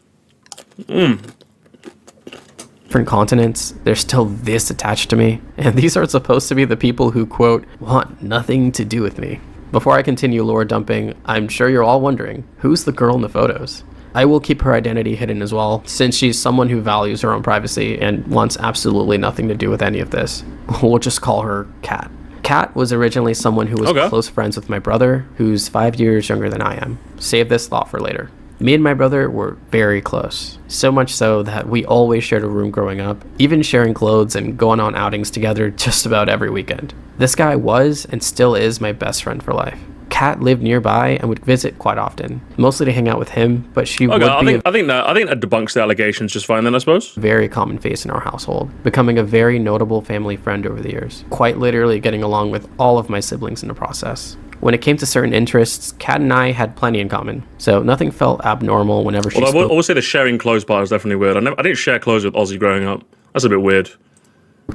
Different continents, there's still this attached to me. And these are supposed to be the people who, quote, want nothing to do with me. Before I continue lore dumping, I'm sure you're all wondering, who's the girl in the photos? I will keep her identity hidden as well, since she's someone who values her own privacy and wants absolutely nothing to do with any of this. We'll just call her Kat. Kat was originally someone who was close friends with my brother, who's 5 years younger than I am. Save this thought for later. Me and my brother were very close, so much so that we always shared a room growing up, even sharing clothes and going on outings together just about every weekend. This guy was and still is my best friend for life. Kat lived nearby and would visit quite often, mostly to hang out with him, but she would be I think that debunks the allegations just fine then, I suppose. A very common face in our household, becoming a very notable family friend over the years, quite literally getting along with all of my siblings in the process. When it came to certain interests, Kat and I had plenty in common, so nothing felt abnormal whenever she spoke. I will say the sharing clothes part is definitely weird. I didn't share clothes with Ozzy growing up. That's a bit weird.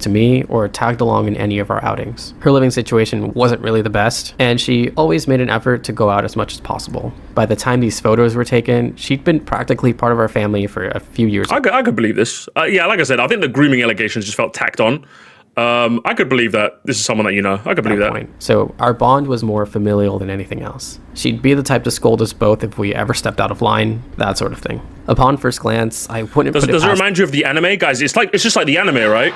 To me or tagged along in any of our outings. Her living situation wasn't really the best, and she always made an effort to go out as much as possible. By the time these photos were taken, she'd been practically part of our family for a few years. I could believe this. Yeah, like I said, I think the grooming allegations just felt tacked on. I could believe that this is someone that you know. I could believe that. So our bond was more familial than anything else. She'd be the type to scold us both if we ever stepped out of line, that sort of thing. Upon first glance, I wouldn't put it Does it remind you of the anime? Guys, it's just like the anime, right?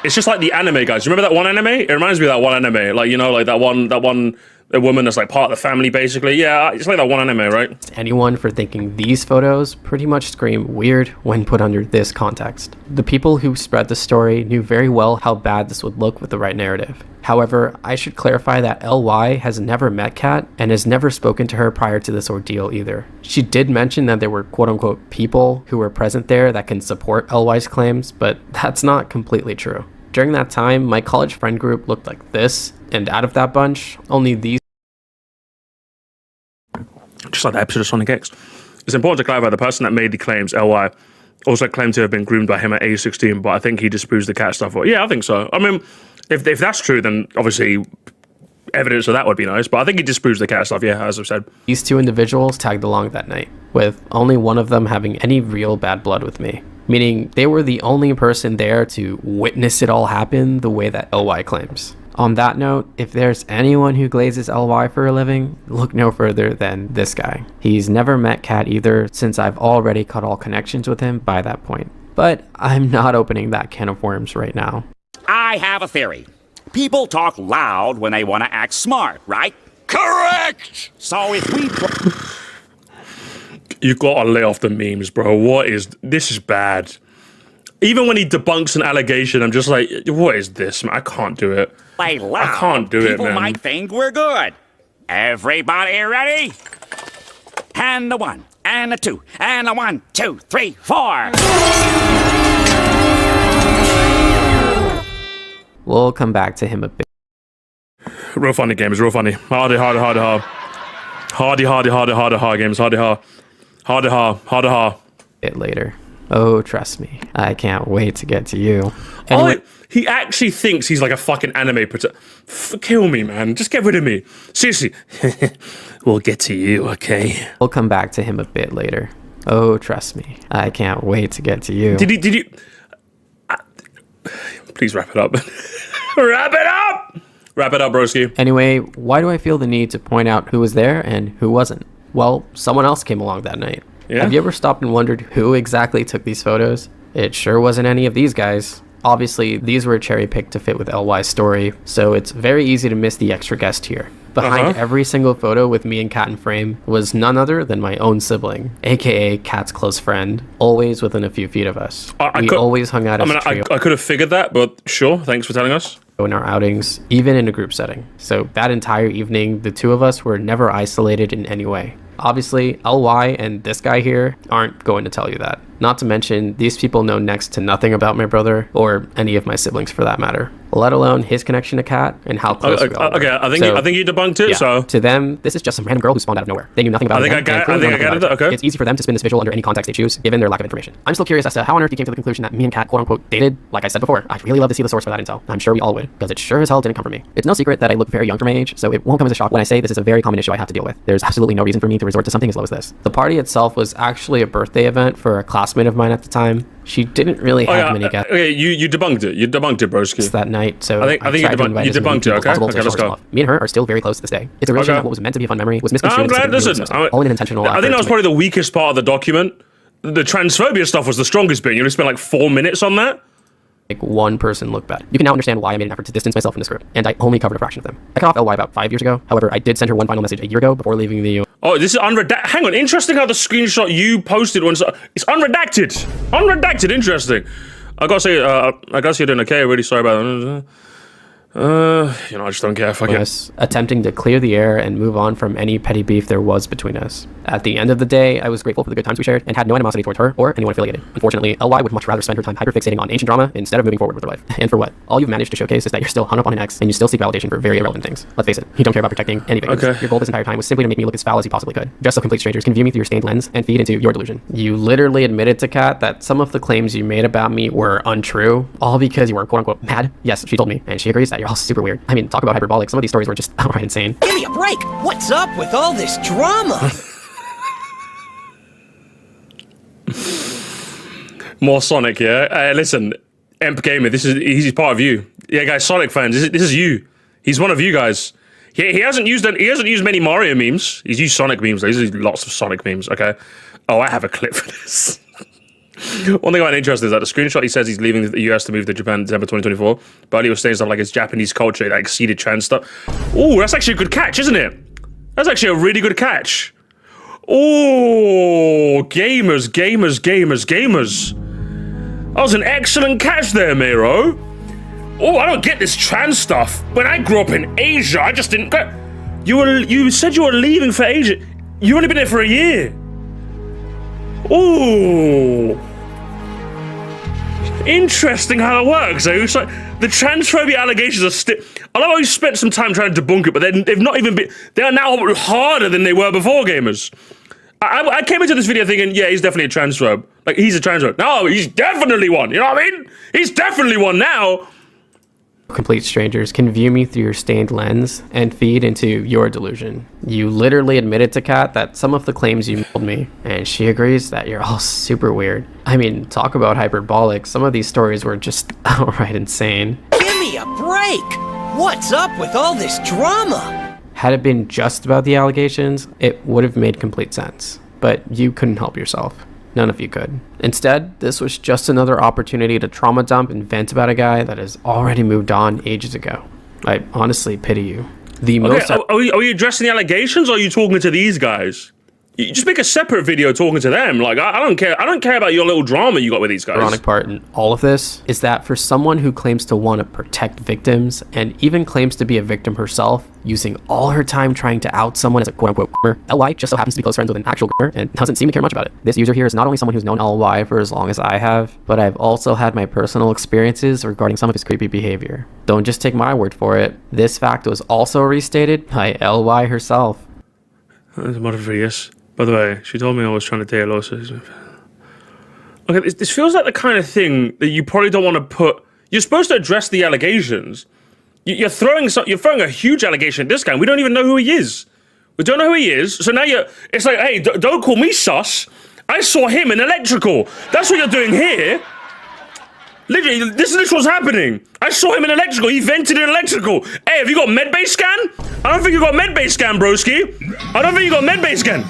It's just like the anime, guys. Remember that one anime? It reminds me of that one anime. Like, you know, like that one a woman that's like part of the family, basically. Yeah, it's like that one anime, right? Anyone for thinking these photos pretty much scream weird when put under this context. The people who spread the story knew very well how bad this would look with the right narrative. However, I should clarify that LY has never met Kat and has never spoken to her prior to this ordeal either. She did mention that there were quote-unquote people who were present there that can support LY's claims, but that's not completely true. During that time, my college friend group looked like this, and out of that bunch, only these. Just like the episode of Sonic X. It's important to clarify the person that made the claims, LY, also claimed to have been groomed by him at age 16, but I think he disproves the Kat stuff. Yeah, I think so. I mean, if that's true, then obviously evidence of that would be nice, but I think he disproves the Kat stuff, yeah, as I've said. These two individuals tagged along that night, with only one of them having any real bad blood with me. Meaning they were the only person there to witness it all happen the way that LY claims. On that note, if there's anyone who glazes LY for a living, look no further than this guy. He's never met Kat either, since I've already cut all connections with him by that point. But I'm not opening that can of worms right now. I have a theory. People talk loud when they want to act smart, right? Correct! So if we... You gotta lay off the memes, bro. This is bad. Even when he debunks an allegation, I'm just like, what is this, man? I can't do it. Play loud. I can't do it, man. People might think we're good. Everybody ready? And a 1, and a 2, and a 1, 2, 3, 4. We'll come back to him a bit Real funny games, real funny. Hardy games, hardy. later. Oh, trust me. I can't wait to get to you. Anyway, He actually thinks he's like a fucking anime kill me, man. Just get rid of me. Seriously. We'll get to you, okay? we'll come back to him a bit later. Oh, trust me. I can't wait to get to you. Did you... Please wrap it up. Wrap it up! Wrap it up, broski. Anyway, why do I feel the need to point out who was there and who wasn't? Well, someone else came along that night. Yeah? Have you ever stopped and wondered who exactly took these photos? It sure wasn't any of these guys. Obviously, these were cherry-picked to fit with LY's story, so it's very easy to miss the extra guest here. Behind every single photo with me and Kat in frame was none other than my own sibling, aka Kat's close friend, always within a few feet of us. We always hung out as a trio. I could have figured that, but sure, thanks for telling us. In our outings, even in a group setting. So that entire evening, the two of us were never isolated in any way. Obviously, LY and this guy here aren't going to tell you that. Not to mention, these people know next to nothing about my brother, or any of my siblings for that matter, let alone his connection to Kat and how close we all were. Okay, I think you debunked it, Yeah, so... to them, this is just some random girl who spawned out of nowhere. They knew nothing about it. I think I get it, okay. It's easy for them to spin this visual under any context they choose, given their lack of information. I'm still curious as to how on earth you came to the conclusion that me and Kat quote-unquote dated. Like I said before, I'd really love to see the source for that intel. I'm sure we all would, because it sure as hell didn't come from me. It's no secret that I look very young for my age, so it won't come as a shock when I say this is a very common issue I have to deal with. There's absolutely no reason for me to resort to something as low as this. The party itself was actually a birthday event for a classmate of mine at the time. She didn't really have many guests. Okay, you debunked it. You debunked it, broski. That night, so I think you debunked it, okay? Okay, let's go. Me and her are still very close to this day. It's a real shame that what was meant to be a fun memory was misconstrued. I'm glad, listen. All in an intentional I think that was probably the weakest part of the document. The transphobia stuff was the strongest bit. You only spent like 4 minutes on that? Make one person look bad. You can now understand why I made an effort to distance myself from this group, and I only covered a fraction of them. I cut off LY about 5 years ago. However, I did send her one final message a year ago before leaving the... Oh, this is unredacted. Hang on, interesting how the screenshot you posted was... It's unredacted. Unredacted, interesting. I gotta say, I guess you're doing okay. Really sorry about that. I just don't care. Fuck it. Attempting to clear the air and move on from any petty beef there was between us. At the end of the day, I was grateful for the good times we shared and had no animosity towards her or anyone affiliated. Unfortunately, LY would much rather spend her time hyperfixating on ancient drama instead of moving forward with her life. And for what? All you've managed to showcase is that you're still hung up on an ex and you still seek validation for very irrelevant things. Let's face it, you don't care about protecting anything. Okay. Your goal this entire time was simply to make me look as foul as you possibly could. Just so complete strangers can view me through your stained lens and feed into your delusion. You literally admitted to Kat that some of the claims you made about me were untrue, all because you were quote-unquote mad. Yes, she told me, and she agrees that you're all super weird. I mean, talk about hyperbolic. Some of these stories were just outright insane. Give me a break! What's up with all this drama? More Sonic, yeah? Listen, Emp Gamer, he's part of you. Yeah, guys, Sonic fans, this is you. He's one of you guys. He hasn't used many Mario memes. He's used Sonic memes, though. He's used lots of Sonic memes, okay? Oh, I have a clip for this. One thing I find interesting is that the screenshot, he says he's leaving the US to move to Japan in December 2024, but he was saying stuff like it's Japanese culture that exceeded trans stuff. Oh, that's actually a good catch, isn't it? That's actually a really good catch. Oh, gamers. That was an excellent catch there, Miro. Oh, I don't get this trans stuff. When I grew up in Asia, I just didn't get... You said you were leaving for Asia. You've only been there for a year. Ooh. Interesting how it works. It's like the transphobia allegations are still... I love how you spent some time trying to debunk it, but they've not even been... They are now harder than they were before, gamers. I came into this video thinking, yeah, he's definitely a transphobe. Like, he's a transphobe. No, he's definitely one. You know what I mean? He's definitely one now. Complete strangers can view me through your stained lens and feed into your delusion. You literally admitted to Kat that some of the claims you told me, and she agrees that you're all super weird. I mean, talk about hyperbolic. Some of these stories were just outright insane. Give me a break! What's up with all this drama? Had it been just about the allegations, it would have made complete sense. But you couldn't help yourself. None of you could. Instead, this was just another opportunity to trauma dump and vent about a guy that has already moved on ages ago. I honestly pity you. Are we addressing the allegations, or are you talking to these guys? You just make a separate video talking to them. Like, I don't care. I don't care about your little drama you got with these guys. The ironic part in all of this is that for someone who claims to want to protect victims and even claims to be a victim herself, using all her time trying to out someone as a quote-unquote gamer, LY just so happens to be close friends with an actual gamer and doesn't seem to care much about it. This user here is not only someone who's known LY for as long as I have, but I've also had my personal experiences regarding some of his creepy behavior. Don't just take my word for it. This fact was also restated by LY herself. There's a lot of videos. By the way, she told me I was trying to take a loss. Okay, this feels like the kind of thing that you probably don't want to put. You're supposed to address the allegations. You're throwing a huge allegation at this guy. We don't even know who he is. We don't know who he is. So now it's like, hey, don't call me sus. I saw him in electrical. That's what you're doing here. Literally, this is what's happening. I saw him in electrical. He vented in electrical. Hey, have you got medbay scan? I don't think you got medbay scan, broski. I don't think you got medbay scan.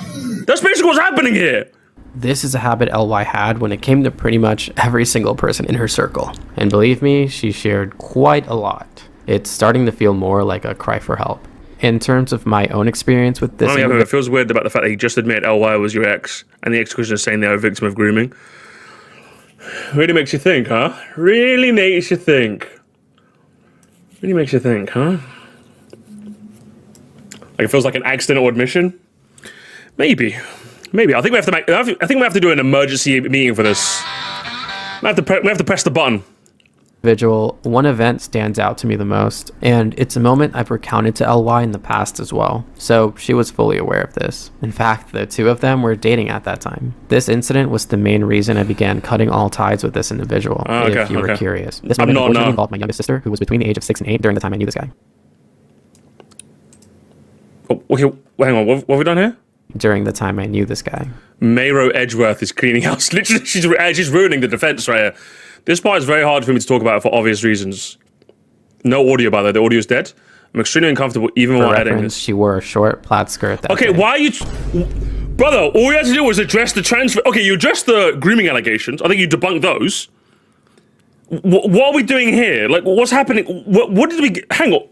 That's basically what's happening here. This is a habit LY had when it came to pretty much every single person in her circle. And believe me, she shared quite a lot. It's starting to feel more like a cry for help. In terms of my own experience with this... It feels weird about the fact that he just admitted LY was your ex, and the ex-Christian is saying they're a victim of grooming. Really makes you think, huh? Really makes you think. Really makes you think, huh? Like it feels like an accidental admission? Maybe. I think we have to I think we have to do an emergency meeting for this. We have to press the button. Individual, one event stands out to me the most, and it's a moment I've recounted to LY in the past as well, so she was fully aware of this. In fact, the two of them were dating at that time. This incident was the main reason I began cutting all ties with this individual, if you were curious. This moment unfortunately involved my youngest sister, who was between the age of 6 and 8 during the time I knew this guy. Oh, okay, well, hang on, what have we done here? During the time I knew this guy. Mayro Edgeworth is cleaning house. Literally, she's ruining the defense right here. This part is very hard for me to talk about for obvious reasons. No audio, by the way. The audio is dead. I'm extremely uncomfortable even while editing this. She wore a short plaid skirt that Okay, day. why are you... Brother, all you had to do was address the transfer... Okay, you addressed the grooming allegations. I think you debunked those. What are we doing here? Like, what's happening? What did we... Hang on.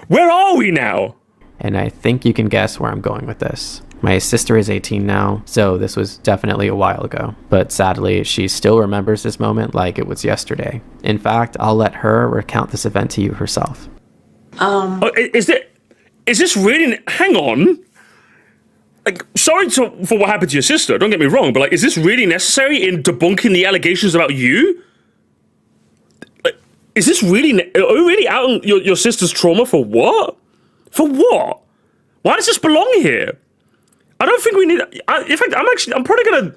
Where are we now? And I think you can guess where I'm going with this. My sister is 18 now, so this was definitely a while ago. But sadly, she still remembers this moment like it was yesterday. In fact, I'll let her recount this event to you herself. Is this really... Hang on. Like, sorry for what happened to your sister, don't get me wrong, but like, is this really necessary in debunking the allegations about you? Like, is this really... Are we really out on your sister's trauma for what? For what? Why does this belong here? I don't think we need... in fact, I'm probably gonna...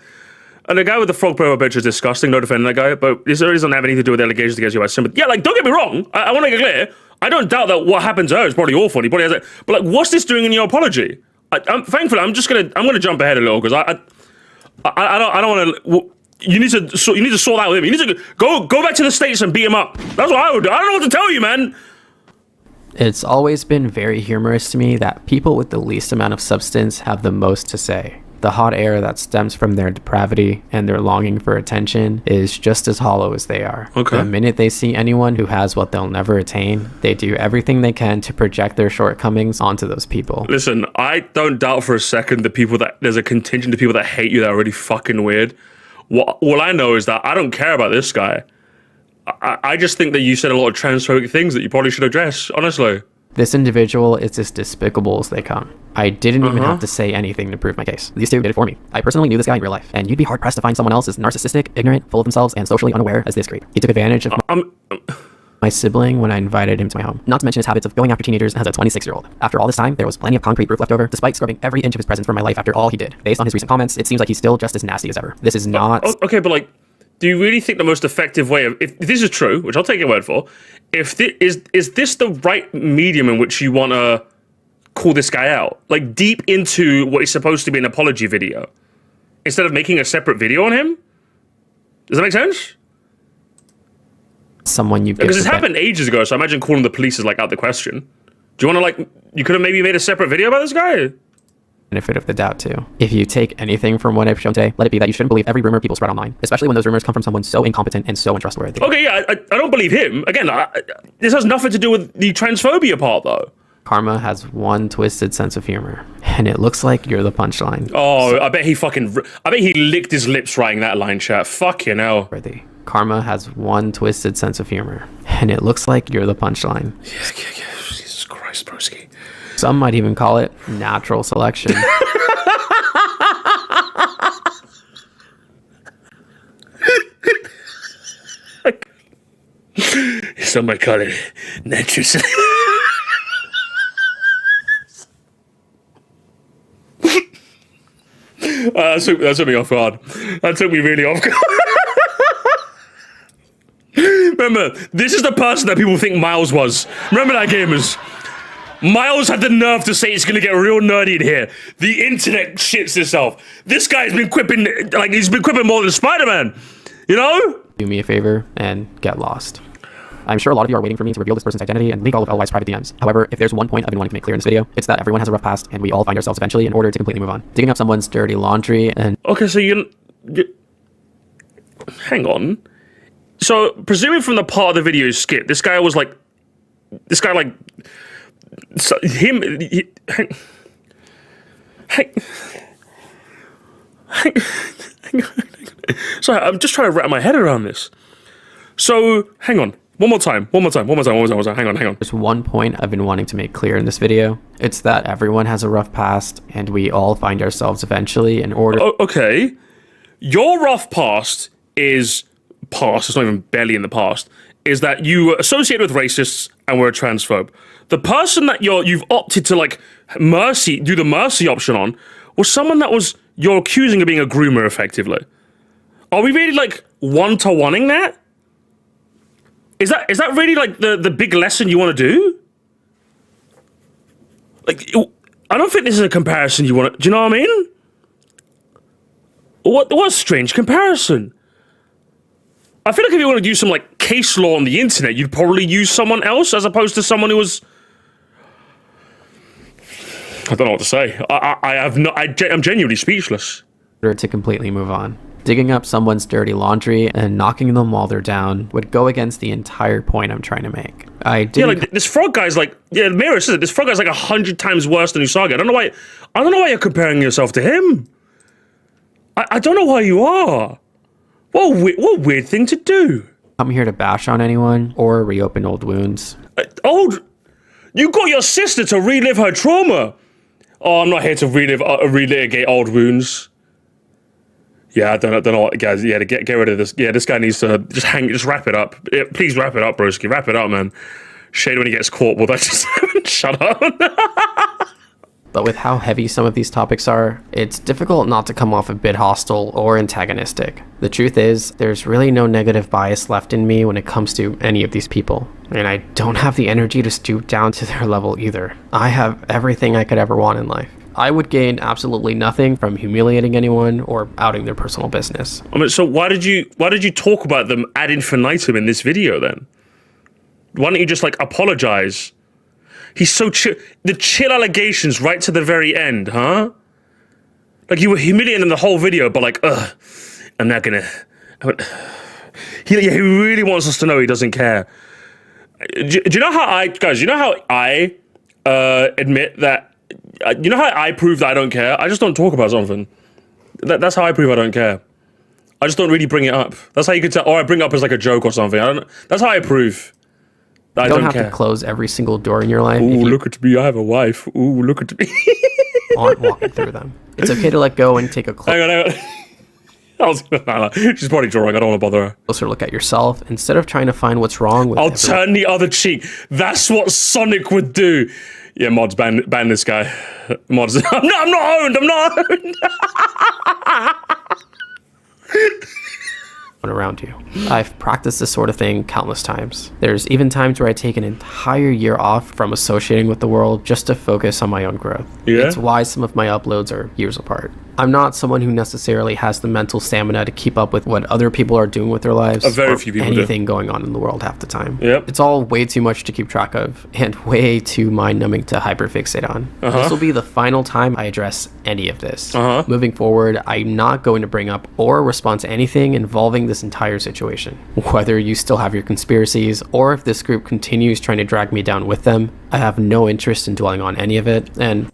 And the guy with the frog profile picture is disgusting, no defending that guy, but this doesn't have anything to do with the allegations against you. Yeah, like, don't get me wrong. I want to get clear. I don't doubt that what happened to her is probably awful. He probably has it. But like, what's this doing in your apology? Thankfully, I'm gonna jump ahead a little because I don't want to... You need to sort that out with him. You need to go back to the States and beat him up. That's what I would do. I don't know what to tell you, man. It's always been very humorous to me that people with the least amount of substance have the most to say. The hot air that stems from their depravity and their longing for attention is just as hollow as they are. Okay. The minute they see anyone who has what they'll never attain, they do everything they can to project their shortcomings onto those people. Listen, I don't doubt for a second there's a contingent of people that hate you that are really fucking weird. All I know is that I don't care about this guy. I just think that you said a lot of transphobic things that you probably should address, honestly. This individual is as despicable as they come. I didn't even have to say anything to prove my case. These two did it for me. I personally knew this guy in real life, and you'd be hard-pressed to find someone else as narcissistic, ignorant, full of themselves, and socially unaware as this creep. He took advantage of my sibling when I invited him to my home. Not to mention his habits of going after teenagers as a 26-year-old. After all this time, there was plenty of concrete proof left over, despite scrubbing every inch of his presence from my life after all he did. Based on his recent comments, it seems like he's still just as nasty as ever. This is not... Okay, but like... Do you really think the most effective way of... If this is true, which I'll take your word for, is this the right medium in which you want to call this guy out? Like, deep into what is supposed to be an apology video? Instead of making a separate video on him? Does that make sense? Someone you've... Because it's happened ages ago, so I imagine calling the police is, like, out the question. Do you want to, like... You could have maybe made a separate video about this guy? Benefit of the doubt too. If you take anything from what I've shown today, let it be that you shouldn't believe every rumor people spread online, especially when those rumors come from someone so incompetent and so untrustworthy. Okay, yeah, I don't believe him. Again, this has nothing to do with the transphobia part, though. Karma has one twisted sense of humor, and it looks like you're the punchline. Oh, I bet he licked his lips writing that line, chat. Fucking hell. Worthy. Karma has one twisted sense of humor, and it looks like you're the punchline. Yeah. Jesus Christ, broski. Some might even call it natural selection. Some might call it natural selection. That took me off guard. That took me really off guard. Remember, this is the person that people think Miles was. Remember that, gamers? Miles had the nerve to say it's gonna get real nerdy in here. The internet shits itself. This guy's been quipping, like, he's been quipping more than Spider-Man. You know? Do me a favor and get lost. I'm sure a lot of you are waiting for me to reveal this person's identity and leak all of LY's private DMs. However, if there's one point I've been wanting to make clear in this video, it's that everyone has a rough past and we all find ourselves eventually in order to completely move on. Digging up someone's dirty laundry and... Okay, so you hang on. So, presuming from the part of the video you skipped, this guy, so him, hang on. Sorry, I'm just trying to wrap my head around this. So, hang on. One more time. Hang on. There's one point I've been wanting to make clear in this video. It's that everyone has a rough past and we all find ourselves eventually in order... Okay. Your rough past is past. It's not even barely in the past. Is that you were associated with racists and were a transphobe. The person that you've opted to, like, do the mercy option on was someone that you're accusing of being a groomer, effectively. Are we really, like, one-to-oneing that? Is that really, like, the big lesson you want to do? Like, I don't think this is a comparison you want to... Do you know what I mean? What a strange comparison. I feel like if you want to use some, like, case law on the internet, you'd probably use someone else as opposed to someone who was... I don't know what to say. I'm genuinely speechless. to completely move on. Digging up someone's dirty laundry and knocking them while they're down would go against the entire point I'm trying to make. Yeah, like this frog guy's like, yeah, Mira says it. This frog guy's like 100 times worse than Usagi. I don't know why you're comparing yourself to him. I don't know why you are. What weird thing to do. I'm here to bash on anyone or reopen old wounds. You got your sister to relive her trauma. Oh, I'm not here to relitigate old wounds. Yeah, I don't know what, guys. Yeah, to get rid of this. Yeah, this guy needs to just wrap it up. Yeah, please wrap it up, broski. Wrap it up, man. Shade when he gets caught. Well, that just shut up. But with how heavy some of these topics are, it's difficult not to come off a bit hostile or antagonistic. The truth is, there's really no negative bias left in me when it comes to any of these people. And I don't have the energy to stoop down to their level either. I have everything I could ever want in life. I would gain absolutely nothing from humiliating anyone or outing their personal business. I mean, so why did you talk about them ad infinitum in this video then? Why don't you just like apologize? He's so chill. The chill allegations right to the very end, huh? Like you were humiliating him the whole video, but like, I'm not gonna. He really wants us to know he doesn't care. Do you know how guys? You know how I admit that? You know how I prove that I don't care? I just don't talk about something. That's how I prove I don't care. I just don't really bring it up. That's how you can tell. Or I bring it up as like a joke or something. I don't. That's how I prove. You don't have to close every single door in your life. Ooh, look at me, I have a wife. Ooh, look at me. Aren't walking through them. It's okay to let go and take a hang on. She's probably drawing, I don't want to bother her. Closer look at yourself instead of trying to find what's wrong with I'll turn the other cheek. That's what Sonic would do. Yeah, mods, ban this guy. Mods, I'm not owned. Around you. I've practiced this sort of thing countless times. There's even times where I take an entire year off from associating with the world just to focus on my own growth. Yeah? It's why some of my uploads are years apart. I'm not someone who necessarily has the mental stamina to keep up with what other people are doing with their lives. Very few people anything going on in the world half the time. Yep. It's all way too much to keep track of and way too mind-numbing to hyperfixate on. This will be the final time I address any of this. Moving forward, I'm not going to bring up or respond to anything involving this entire situation. Whether you still have your conspiracies or if this group continues trying to drag me down with them, I have no interest in dwelling on any of it, and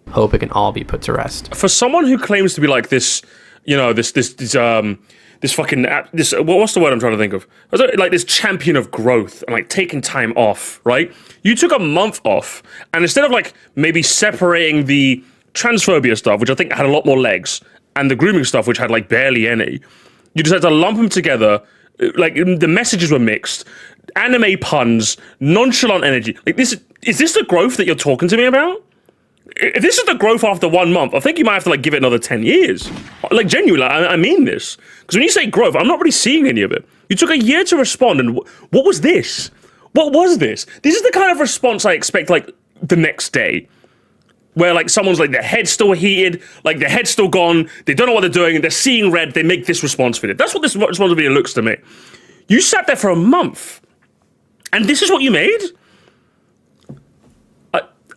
hope it can all be put to rest. For someone who claims to be like this, you know, this fucking, what's the word I'm trying to think of? Like this champion of growth and like taking time off, right? You took a month off, and instead of like maybe separating the transphobia stuff, which I think had a lot more legs, and the grooming stuff, which had like barely any, you decided to lump them together. Like the messages were mixed, anime puns, nonchalant energy. Like is this the growth that you're talking to me about? If this is the growth after 1 month, I think you might have to like give it another 10 years. Like genuinely, I mean this. Because when you say growth, I'm not really seeing any of it. You took a year to respond, and what was this? What was this? This is the kind of response I expect like the next day. Where like someone's like their head's still heated, like their head's still gone, they don't know what they're doing, and they're seeing red, they make this response video. That's what this response video looks to me. You sat there for a month, and this is what you made?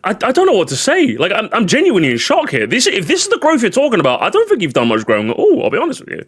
I don't know what to say. Like, I'm genuinely in shock here. If this is the growth you're talking about, I don't think you've done much growing at all, I'll be honest with you.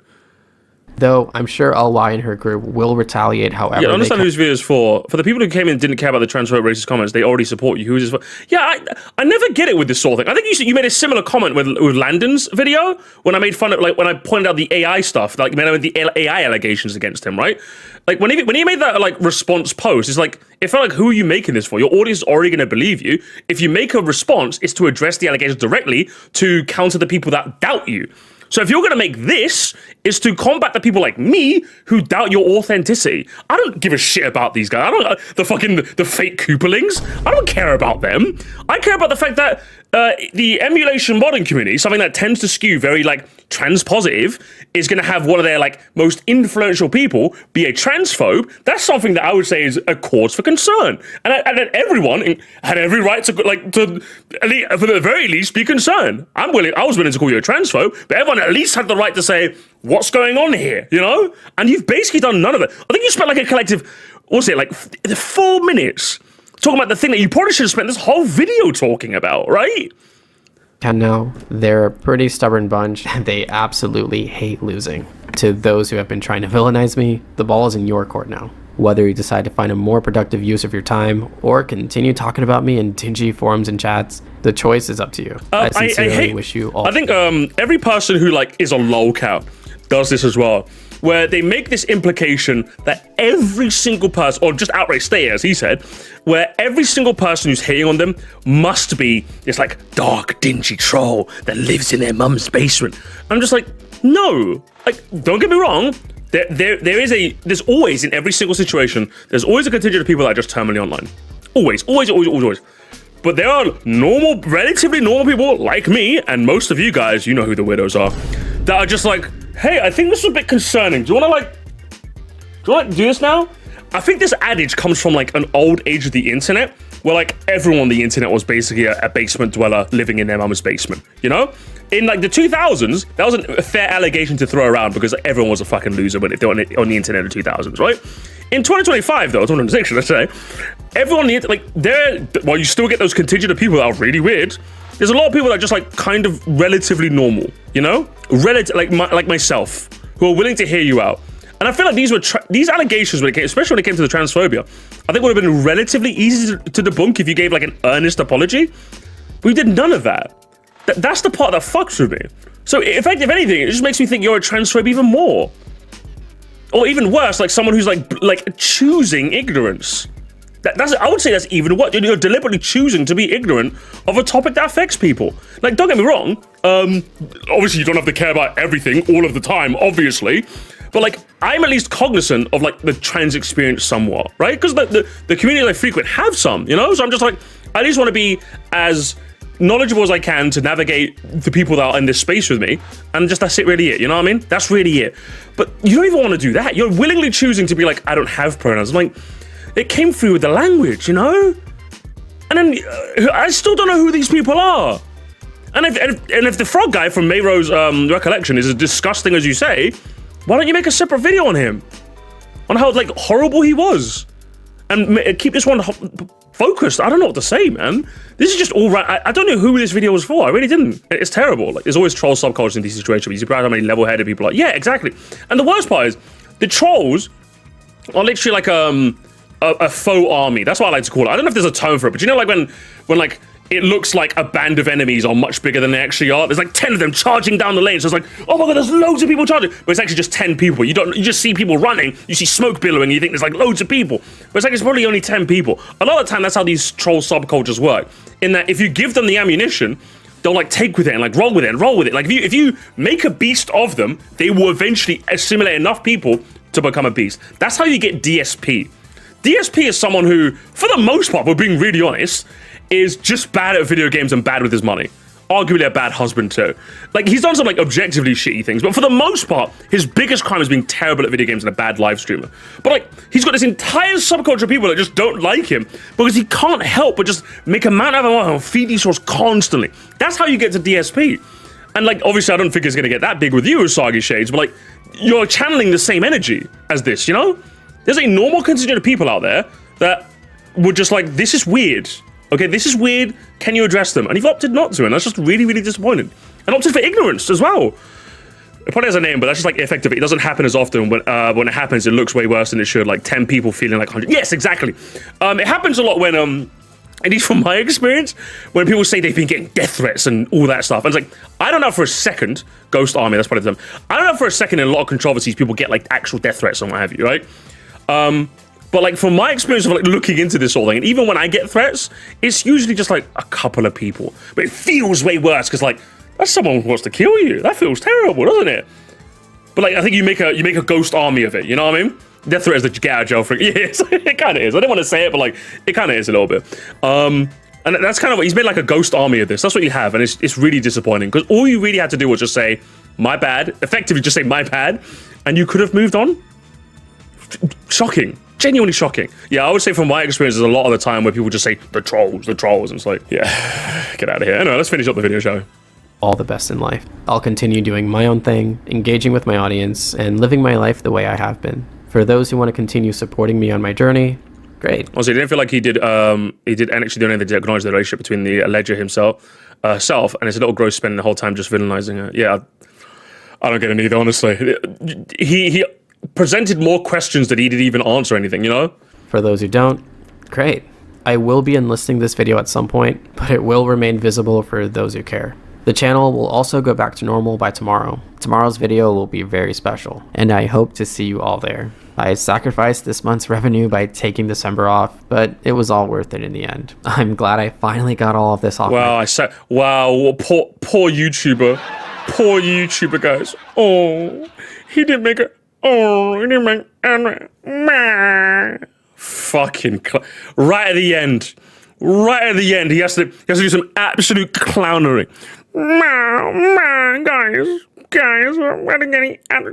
Though I'm sure LY and her group will retaliate however. Yeah, I understand who this video is for. For the people who came in and didn't care about the transphobic racist comments, they already support you. Who is this for? Yeah, I never get it with this sort of thing. I think you made a similar comment with Landon's video when I made fun of, like, when I pointed out the AI stuff, like, when I made the AI allegations against him, right? Like, when he made that, like, response post, it's like, it felt like, who are you making this for? Your audience is already going to believe you. If you make a response, it's to address the allegations directly to counter the people that doubt you. So if you're going to make this, is to combat the people like me who doubt your authenticity. I don't give a shit about these guys. I don't, the fake Koopalings. I don't care about them. I care about the fact that the emulation modding community, something that tends to skew very like trans positive, is going to have one of their like most influential people be a transphobe. That's something that I would say is a cause for concern, and that everyone had every right to at least, for the very least, be concerned. I was willing to call you a transphobe, but everyone at least had the right to say, what's going on here, you know? And you've basically done none of it. I think you spent like a collective, what's it, like 4 minutes talking about the thing that you probably should have spent this whole video talking about, right? And now, they're a pretty stubborn bunch, and they absolutely hate losing. To those who have been trying to villainize me, the ball is in your court now. Whether you decide to find a more productive use of your time, or continue talking about me in dingy forums and chats, the choice is up to you. I sincerely wish you all. I think every person who like is a lolcow does this as well, where they make this implication that every single person, or just outright stay as he said, where every single person who's hating on them must be this like dark, dingy troll that lives in their mum's basement. I'm just like, no, like, don't get me wrong. There's always, in every single situation, there's always a contingent of people that are just terminally online. Always. But there are relatively normal people like me, and most of you guys, you know who the widows are, that are just like, hey, I think this is a bit concerning. Do you want to do this now? I think this adage comes from like an old age of the internet, where like everyone on the internet was basically a basement dweller living in their mum's basement, you know? In like the 2000s, that was a fair allegation to throw around because like, everyone was a fucking loser when they were on the internet in the 2000s, right? In 2025 though, 2006 let's say, everyone on the internet, while you still get those contingent of people that are really weird, there's a lot of people that are just like kind of relatively normal, you know? Like myself, who are willing to hear you out. And I feel like these allegations, especially when it came to the transphobia, I think would have been relatively easy to debunk if you gave like an earnest apology. But we did none of that. That's the part that fucks with me. So if anything, it just makes me think you're a transphobe even more. Or even worse, like someone who's like choosing ignorance. I would say that's even worse. You're deliberately choosing to be ignorant of a topic that affects people. Like, don't get me wrong. Obviously, you don't have to care about everything all of the time, obviously. But like, I'm at least cognizant of like the trans experience somewhat, right? Because the communities I frequent have some, you know? So I'm just like, I at least want to be as knowledgeable as I can to navigate the people that are in this space with me. And just that's really it, you know what I mean? That's really it. But you don't even want to do that. You're willingly choosing to be like, I don't have pronouns. I'm like, it came through with the language, you know? And then I still don't know who these people are. And if the frog guy from Mayro's recollection is as disgusting as you say, why don't you make a separate video on him? On how, like, horrible he was. And keep this one focused. I don't know what to say, man. This is just all right. I don't know who this video was for. I really didn't. It's terrible. Like, there's always troll subculture in these situations. But you surprised how many level-headed people are. Yeah, exactly. And the worst part is, the trolls are literally like a faux army. That's what I like to call it. I don't know if there's a term for it, but you know, like when like it looks like a band of enemies are much bigger than they actually are. There's like 10 of them charging down the lane. So it's like, oh my god, there's loads of people charging. But it's actually just 10 people. You just see people running. You see smoke billowing. And you think there's like loads of people. But it's like it's probably only 10 people. A lot of the time, that's how these troll subcultures work. In that, if you give them the ammunition, they'll like take with it and like roll with it and roll with it. Like if you make a beast of them, they will eventually assimilate enough people to become a beast. That's how you get DSP. DSP is someone who, for the most part, we're being really honest, is just bad at video games and bad with his money. Arguably a bad husband too. Like, he's done some like objectively shitty things, but for the most part, his biggest crime is being terrible at video games and a bad live streamer. But like, he's got this entire subculture of people that just don't like him because he can't help but just make a man out of him and feed these souls constantly. That's how you get to DSP. And like, obviously I don't think it's gonna get that big with you, UsagiShades, but like, you're channeling the same energy as this, you know? There's a normal contingent of people out there that would just like, this is weird. Okay, this is weird. Can you address them? And you've opted not to, and that's just really, really disappointing. And opted for ignorance as well. It probably has a name, but that's just like effective. It doesn't happen as often. When it happens, it looks way worse than it should. Like 10 people feeling like 100. Yes, exactly. It happens a lot when, at least from my experience, when people say they've been getting death threats and all that stuff. And it's like, I don't know for a second, Ghost Army, that's probably the term. I don't know for a second in a lot of controversies, people get like actual death threats and what have you, right? But like from my experience of like looking into this whole thing, and even when I get threats, it's usually just like a couple of people. But it feels way worse because like that's someone who wants to kill you. That feels terrible, doesn't it? But like I think you make a ghost army of it. You know what I mean? Death threat is that you get out of jail free. Yeah, it kind of is. I didn't want to say it, but like it kind of is a little bit. And that's kind of what he's made, like a ghost army of this. That's what you have, and it's really disappointing because all you really had to do was just say my bad, effectively just say my bad, and you could have moved on. Shocking. Genuinely shocking. Yeah, I would say from my experience, there's a lot of the time where people just say, the trolls, and it's like, yeah, get out of here. Anyway, let's finish up the video, shall we? All the best in life. I'll continue doing my own thing, engaging with my audience, and living my life the way I have been. For those who want to continue supporting me on my journey, great. Also, he didn't feel like he did actually do anything to acknowledge the relationship between the alleged himself, and it's a little gross spending the whole time just villainizing her. Yeah, I don't get it either, honestly. He presented more questions than he did even answer anything, you know? For those who don't, great. I will be enlisting this video at some point, but it will remain visible for those who care. The channel will also go back to normal by tomorrow. Tomorrow's video will be very special, and I hope to see you all there. I sacrificed this month's revenue by taking December off, but it was all worth it in the end. I'm glad I finally got all of this off. Wow, wow, poor YouTuber. Poor YouTuber, guys. Oh, he didn't make it. Oh, he didn't make fucking right at the end. Right at the end, he has to do some absolute clownery. Guys, we're getting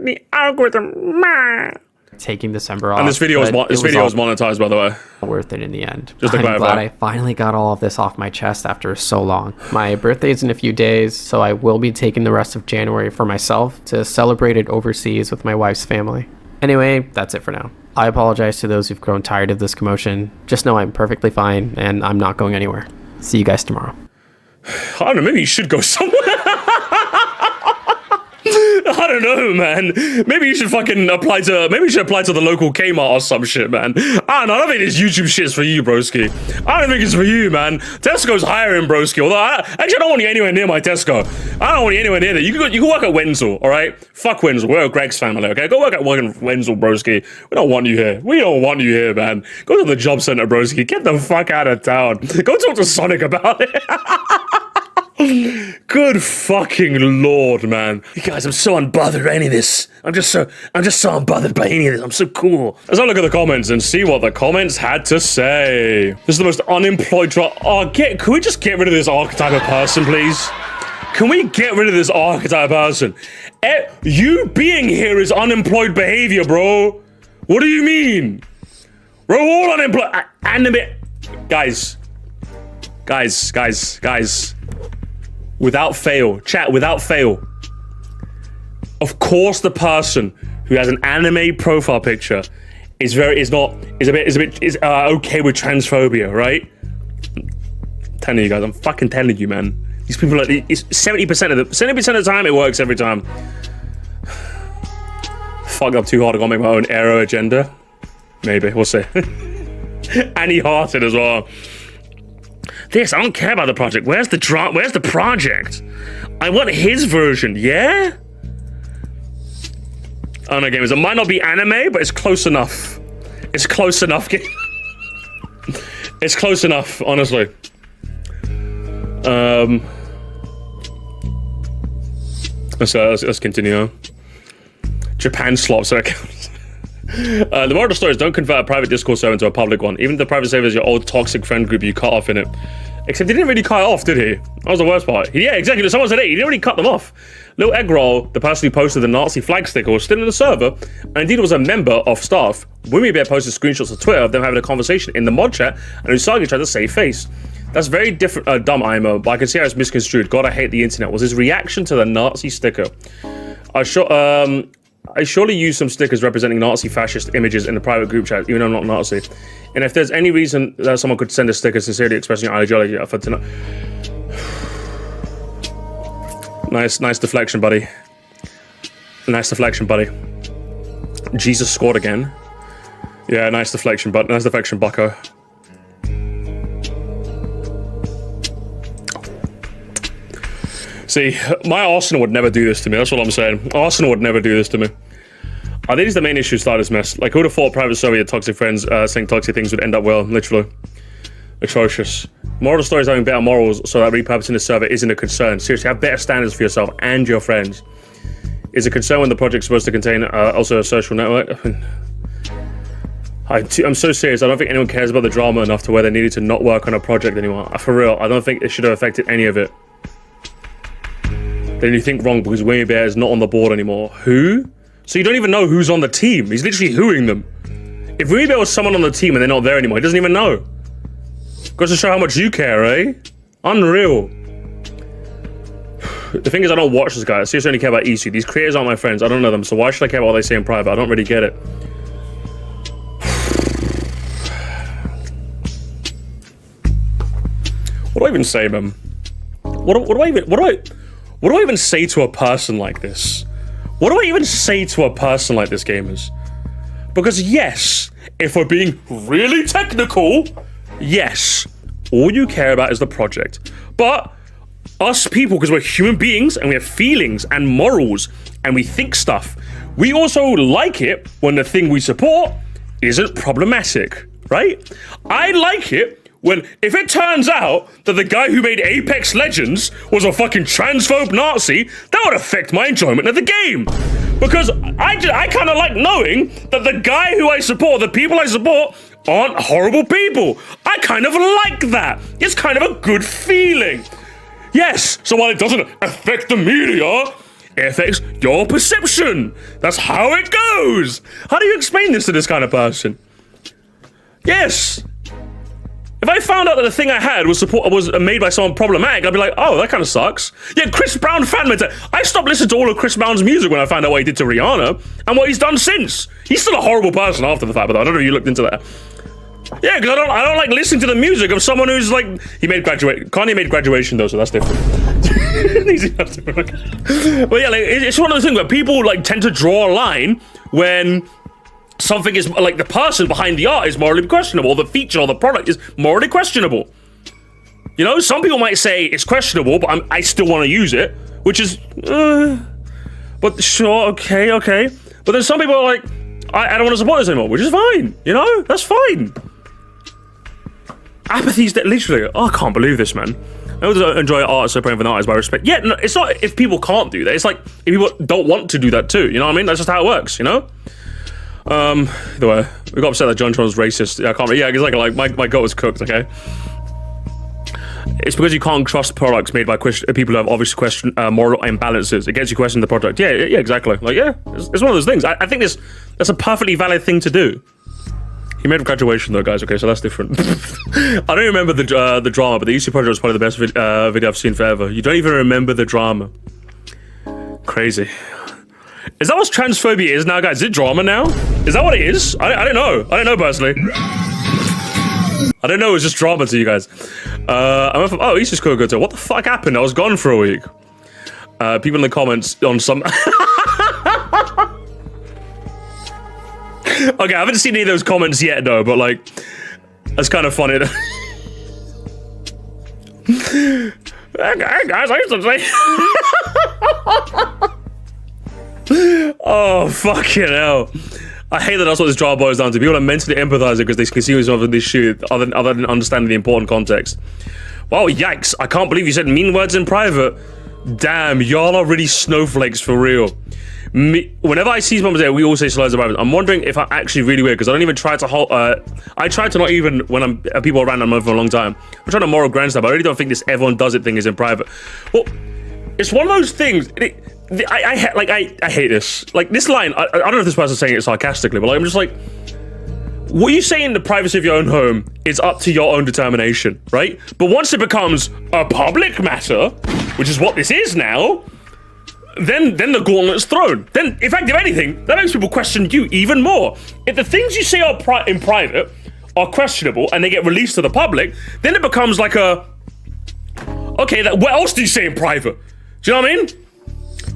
the algorithm. Taking December off. And this video was monetized, by the way. Worth it in the end. Just to I'm clarify. glad I finally got all of this off my chest after so long. My birthday's in a few days, so I will be taking the rest of January for myself to celebrate it overseas with my wife's family. Anyway, that's it for now. I apologize to those who've grown tired of this commotion. Just know I'm perfectly fine, and I'm not going anywhere. See you guys tomorrow. I don't know, maybe you should go somewhere. I don't know, man. Maybe you should fucking apply to the local Kmart or some shit, man. I don't think this YouTube shit's for you, broski. I don't think it's for you, man. Tesco's hiring, broski. Although, I don't want you anywhere near my Tesco. I don't want you anywhere near there. You can work at Wenzel, all right? Fuck Wenzel. We're Greg's family, okay? Go work at Wenzel, broski. We don't want you here. We don't want you here, man. Go to the job center, broski. Get the fuck out of town. Go talk to Sonic about it. Good fucking lord, man. You guys, I'm so unbothered by any of this. I'm just so unbothered by any of this. I'm so cool. Let's have a look at the comments and see what the comments had to say. This is the most unemployed can we just get rid of this archetype of person, please? Can we get rid of this archetype person? You being here is unemployed behavior, bro. What do you mean? We're all unemployed. Without fail. Chat, without fail. Of course the person who has an anime profile picture is okay with transphobia, right? I'm telling you guys, I'm fucking telling you, man. These people are 70% of the time it works every time. Fucked up too hard, I gotta make my own aero agenda. Maybe, we'll see. Annie Hearted as well. This, I don't care about the project. Where's the project? I want his version, yeah? Oh no, gamers, it might not be anime, but it's close enough. It's close enough. It's close enough, honestly. Let's continue. Japan slops their accounts. The moral of the story is don't convert a private Discord server into a public one. Even if the private server is your old toxic friend group you cut off in it. Except he didn't really cut it off, did he? That was the worst part. Yeah, exactly. Someone said it. He didn't really cut them off. Little Egg Roll, the person who posted the Nazi flag sticker, was still in the server, and indeed was a member of staff. Wimmy Bear posted screenshots of Twitter of them having a conversation in the mod chat, and Usagi tried to save face. That's very different, dumb, IMO, but I can see how it's misconstrued. God, I hate the internet. Was his reaction to the Nazi sticker? I surely use some stickers representing Nazi fascist images in the private group chat, even though I'm not Nazi. And if there's any reason that someone could send a sticker sincerely expressing your ideology, for tonight. Nice deflection, buddy. Nice deflection, buddy. Jesus scored again. Yeah, nice deflection, bucko. See, my Arsenal would never do this to me. That's what I'm saying. Arsenal would never do this to me. I think it's the main issue started this mess. Like, who would have thought private server toxic friends saying toxic things would end up well? Literally. Atrocious. Moral of the story is having better morals so that repurposing the server isn't a concern. Seriously, have better standards for yourself and your friends. Is a concern when the project's supposed to contain also a social network? I'm so serious. I don't think anyone cares about the drama enough to where they needed to not work on a project anymore. For real, I don't think it should have affected any of it. Then you think wrong because Wimmy Bear is not on the board anymore. Who? So you don't even know who's on the team. He's literally hooing them. If Wimmy Bear was someone on the team and they're not there anymore, he doesn't even know. Goes to show how much you care, eh? Unreal. The thing is, I don't watch this guy. I seriously only care about EC. These creators aren't my friends. I don't know them, so why should I care about what they say in private? I don't really get it. What do I even say, man? What do I even say to a person like this? What do I even say to a person like this, gamers? Because yes, if we're being really technical, yes, all you care about is the project. But us people, because we're human beings and we have feelings and morals and we think stuff, we also like it when the thing we support isn't problematic, right? I like it when, if it turns out that the guy who made Apex Legends was a fucking transphobe Nazi, that would affect my enjoyment of the game. Because I kind of like knowing that the guy who I support, the people I support, aren't horrible people. I kind of like that. It's kind of a good feeling. Yes, so while it doesn't affect the media, it affects your perception. That's how it goes. How do you explain this to this kind of person? Yes. If I found out that the thing I had was made by someone problematic, I'd be like, oh, that kind of sucks. Yeah, Chris Brown fan mentality. I stopped listening to all of Chris Brown's music when I found out what he did to Rihanna and what he's done since. He's still a horrible person after the fact, but I don't know if you looked into that. Yeah, because I don't like listening to the music of someone who's like, Kanye made Graduation though, so that's different. But yeah, like, it's one of those things where people like tend to draw a line when something is like the person behind the art is morally questionable, or the feature or the product is morally questionable. You know, some people might say it's questionable, but I still want to use it, which is, but sure, okay. But then some people are like, I don't want to support this anymore, which is fine. You know, that's fine. Apathy's literally, oh, I can't believe this, man. I would enjoy art so praying for the artist by respect. Yeah, no, it's not if people can't do that. It's like if people don't want to do that too. You know what I mean? That's just how it works. You know. Either way, we got upset that John was racist. Yeah, I can't. Yeah, exactly. Like my goat was cooked. Okay. It's because you can't trust products made by people who have obvious moral imbalances. It gets you question the product. Yeah, exactly. Like, yeah, it's one of those things. I think that's a perfectly valid thing to do. He made graduation though, guys. Okay, so that's different. I don't remember the drama, but the UC project was probably the best video I've seen forever. You don't even remember the drama. Crazy. Is that what transphobia is now, guys? Is it drama now? Is that what it is? I don't know. I don't know personally. I don't know. It was just drama to you guys. Oh, he's just good. What the fuck happened? I was gone for a week. People in the comments on some. Okay, I haven't seen any of those comments yet, though. But like, that's kind of funny. Hey guys, I used to say. Oh fucking hell! I hate that that's what this drama boils down to. People are mentally empathizing because they can see themselves in this shit, other than understanding the important context. Wow, yikes! I can't believe you said mean words in private. Damn, y'all are really snowflakes for real. Whenever I see someone say we all say slurs in private, I'm wondering if I'm actually really weird because I don't even try to hold. I try to not even when I'm people around I'm for a long time. I'm trying to moral grandstand, but I really don't think this everyone does it thing is in private. Well, it's one of those things. I hate this. Like this line. I don't know if this person's saying it sarcastically, but like, I'm just like, what you say in the privacy of your own home is up to your own determination, right? But once it becomes a public matter, which is what this is now, then the gauntlet's thrown. Then, in fact, if anything, that makes people question you even more. If the things you say are in private are questionable and they get released to the public, then it becomes like a, okay, what else do you say in private? Do you know what I mean?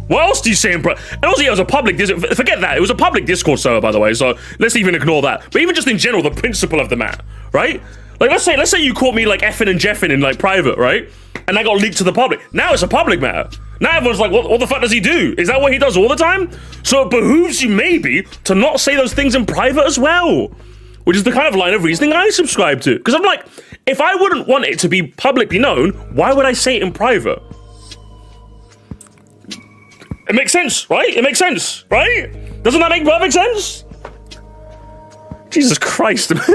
What else do you say in private? And also, yeah, it was a public, forget that, it was a public Discord server, by the way, so let's even ignore that. But even just in general, the principle of the matter, right? Like, let's say you caught me like effing and jeffing in like private, right? And that got leaked to the public. Now it's a public matter. Now everyone's like, what the fuck does he do? Is that what he does all the time? So it behooves you maybe to not say those things in private as well. Which is the kind of line of reasoning I subscribe to. Because I'm like, if I wouldn't want it to be publicly known, why would I say it in private? It makes sense, right? It makes sense, right? Doesn't that make perfect sense? Jesus Christ, man.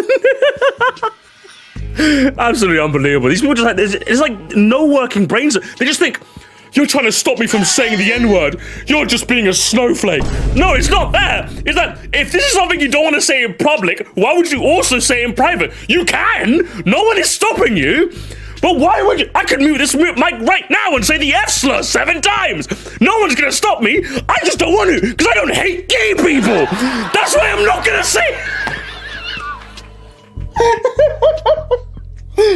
Absolutely unbelievable. These people just like, it's like no working brains. They just think, you're trying to stop me from saying the N-word. You're just being a snowflake. No, it's not that. It's that if this is something you don't want to say in public, why would you also say in private? You can. No one is stopping you. But why would you? I could mute this mic right now and say the F slur 7 times. No one's going to stop me. I just don't want to because I don't hate gay people. That's why I'm not going to say.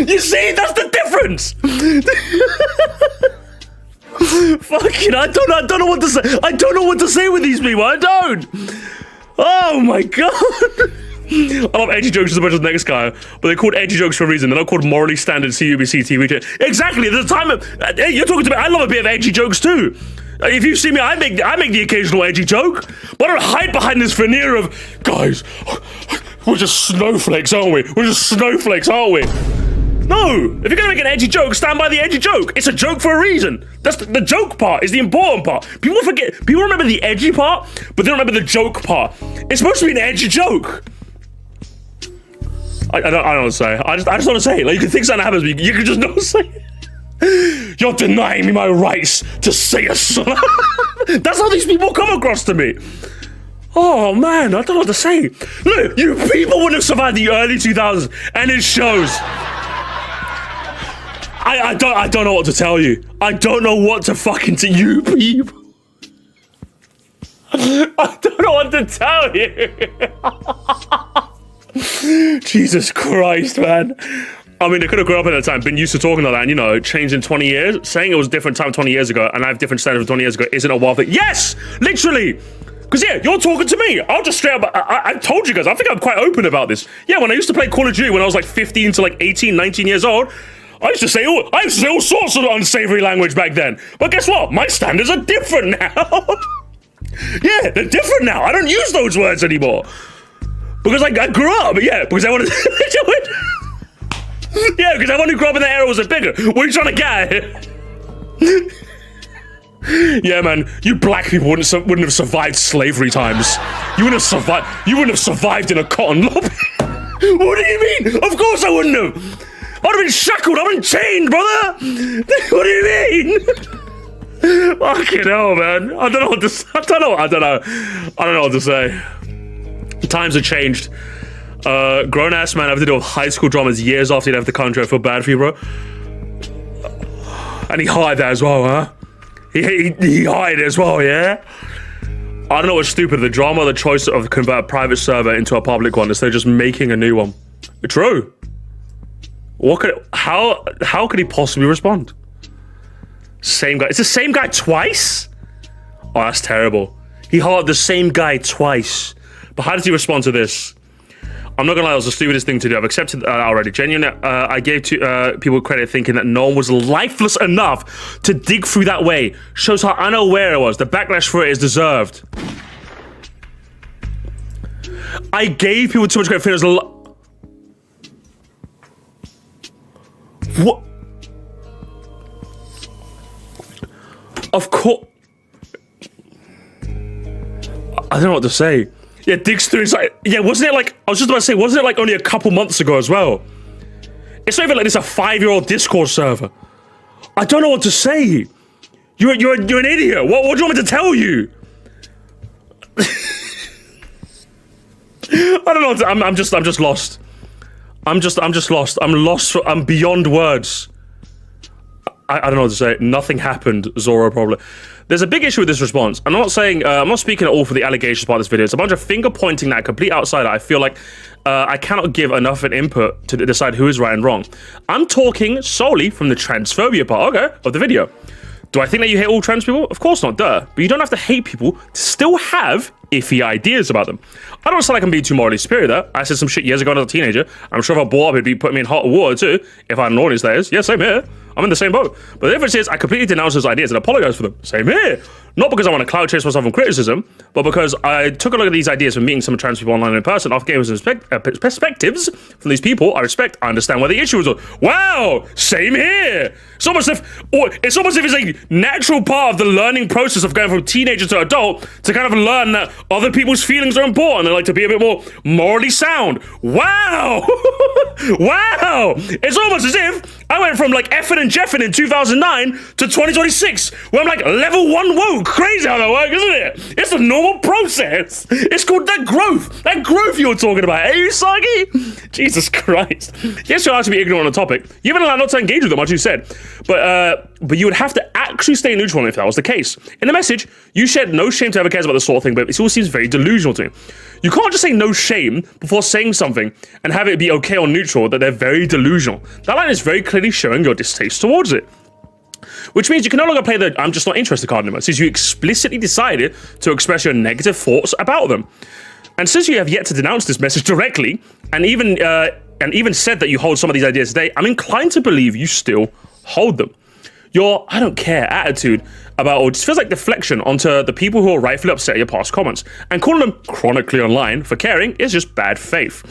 You see, that's the difference. Fucking, I don't know what to say. I don't know what to say with these people. I don't. Oh my god. I love edgy jokes as much as the next guy, but they're called edgy jokes for a reason. They're not called morally standard CUBC TV. Exactly. At the time of, you're talking to me. I love a bit of edgy jokes too. If you see me, I make the occasional edgy joke, but I don't hide behind this veneer of guys. We're just snowflakes, aren't we? We're just snowflakes, aren't we? No, if you're gonna make an edgy joke, stand by the edgy joke. It's a joke for a reason. That's the joke part is the important part. People forget. People remember the edgy part, but they don't remember the joke part. It's supposed to be an edgy joke. I don't know what to say. I just want to say it. Like you can think something happens, but you can just not say it. You're denying me my rights to say a slur. That's how these people come across to me. Oh man, I don't know what to say. Look, you people wouldn't have survived the early 2000s, and it shows. I don't know what to tell you. I don't know what to fucking to you people. I don't know what to tell you. Jesus Christ, man. I mean, they could have grown up at that time, been used to talking like that, and you know, changed in 20 years. Saying it was a different time 20 years ago, and I have different standards 20 years ago, isn't a wild thing. Yes, literally. Because yeah, you're talking to me. I'll just straight up, I told you guys, I think I'm quite open about this. Yeah, when I used to play Call of Duty when I was like 15 to like 18, 19 years old, I used to say all sorts of unsavory language back then. But guess what? My standards are different now. Yeah, they're different now. I don't use those words anymore. Because I grew up, yeah, because I wanted yeah, because everyone who grew up in that era was a bigger. What are you trying to get at here? Yeah, man, you black people wouldn't have survived slavery times. You wouldn't have survived in a cotton lobby. What do you mean? Of course I wouldn't have. I'd have been shackled, I've been chained, brother! What do you mean? Fucking hell, man. I don't know what to say. I don't know what to say. Times have changed. Grown-ass man having to deal with high school dramas years after he left the country. I feel bad for you, bro. And he hired that as well, huh? He hired it as well, yeah? I don't know what's stupid, the drama or the choice of convert a private server into a public one instead of just making a new one. True. How could he possibly respond? Same guy. It's the same guy twice? Oh, that's terrible. He hired the same guy twice. But how does he respond to this? I'm not gonna lie, it was the stupidest thing to do. I've accepted already. Genuinely, I gave people credit thinking that no one was lifeless enough to dig through that way. Shows how unaware I was. The backlash for it is deserved. I gave people too much credit for it. What? Of course. I don't know what to say. Yeah, digs through inside. Yeah, wasn't it like, I was just about to say, wasn't it like only a couple months ago as well? It's not even like it's a 5-year-old Discord server. I don't know what to say. You're an idiot. What do you want me to tell you? I don't know. I'm just lost. I'm just lost. I'm lost. I'm beyond words. I don't know what to say. Nothing happened, Zoro probably. There's a big issue with this response. I'm not saying, I'm not speaking at all for the allegations part of this video. It's a bunch of finger pointing that complete outsider. I feel like I cannot give enough of an input to decide who is right and wrong. I'm talking solely from the transphobia part, okay, of the video. Do I think that you hate all trans people? Of course not, duh. But you don't have to hate people to still have iffy ideas about them. I don't sound like I'm being too morally superior there. I said some shit years ago as a teenager. I'm sure if I blew up, it'd be putting me in hot water too. If I had an audience, that is. Yeah, same here. I'm in the same boat. But the difference is I completely denounce those ideas and apologize for them. Same here. Not because I want to cloud chase myself from criticism, but because I took a look at these ideas from meeting some trans people online in person, off gave some perspectives from these people I respect. I understand where the issue is. Wow, same here. It's almost if it's a natural part of the learning process of going from teenager to adult to kind of learn that other people's feelings are important and like to be a bit more morally sound. Wow. Wow. It's almost as if I went from like effing and jeffing in 2009 to 2026, where I'm like level 1 woke. Crazy how that works, isn't it? It's a normal process. It's called that growth. That growth you were talking about, eh, Usagi? Jesus Christ. Yes, you're allowed to be ignorant on a topic. You're even allowed not to engage with them, as you said. But you would have to actually stay neutral if that was the case. In the message, you shared no shame to ever cares about this sort of thing, but it all seems very delusional to me. You can't just say no shame before saying something and have it be okay or neutral that they're very delusional. That line is very clearly showing your distaste towards it. Which means you can no longer play the I'm just not interested card anymore, since you explicitly decided to express your negative thoughts about them. And since you have yet to denounce this message directly, and even said that you hold some of these ideas today, I'm inclined to believe you still hold them. Your I don't care attitude about it just feels like deflection onto the people who are rightfully upset at your past comments, and calling them chronically online for caring is just bad faith.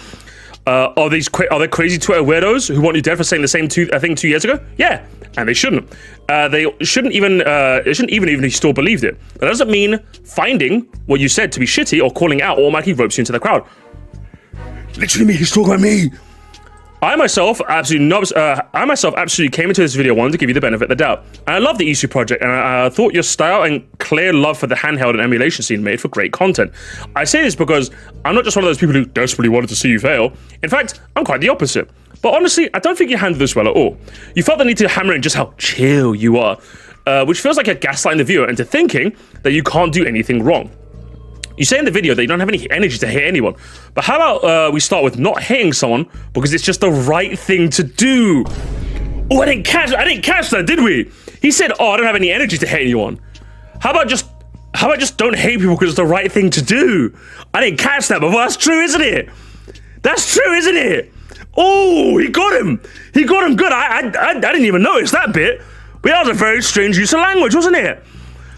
Are there crazy Twitter weirdos who want you dead for saying the same thing 2 years ago? Yeah, and they shouldn't. They shouldn't even if you still believed it. That doesn't mean finding what you said to be shitty or calling out automatically ropes you into the crowd. Literally me, he's talking about me. I myself absolutely came into this video wanting to give you the benefit of the doubt. And I love the EC project, and I thought your style and clear love for the handheld and emulation scene made for great content. I say this because I'm not just one of those people who desperately wanted to see you fail. In fact, I'm quite the opposite. But honestly, I don't think you handled this well at all. You felt the need to hammer in just how chill you are, which feels like you're gaslighting the viewer into thinking that you can't do anything wrong. You say in the video that you don't have any energy to hit anyone, but how about we start with not hitting someone because it's just the right thing to do? Oh, I didn't catch that, did we? He said, "Oh, I don't have any energy to hit anyone." How about just don't hate people because it's the right thing to do? I didn't catch that, but that's true, isn't it? That's true, isn't it? Oh, he got him. He got him good. I didn't even notice that bit. But that was a very strange use of language, wasn't it?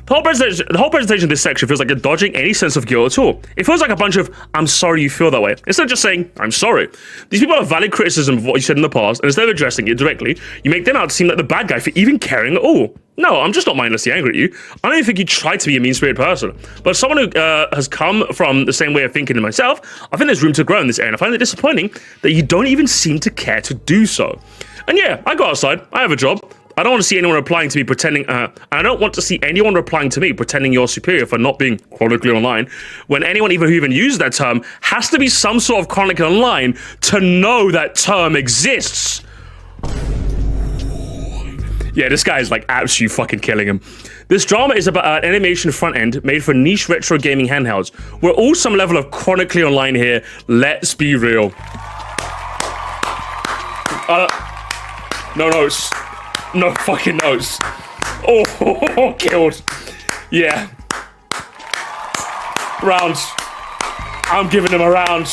The whole presentation of this section feels like you're dodging any sense of guilt at all. It feels like a bunch of, I'm sorry you feel that way, instead of just saying, I'm sorry. These people have valid criticism of what you said in the past, and instead of addressing it directly, you make them out to seem like the bad guy for even caring at all. No, I'm just not mindlessly angry at you. I don't even think you try to be a mean-spirited person. But as someone who has come from the same way of thinking as myself, I think there's room to grow in this area, and I find it disappointing that you don't even seem to care to do so. And yeah, I go outside, I have a job. I don't want to see anyone replying to me pretending, I don't want to see anyone replying to me pretending you're superior for not being chronically online, when anyone who even uses that term has to be some sort of chronically online to know that term exists. Yeah, this guy is like absolutely fucking killing him. This drama is about an animation front end made for niche retro gaming handhelds. We're all some level of chronically online here. Let's be real. No notes. No fucking notes. Oh, killed. Yeah. Rounds. I'm giving him a round.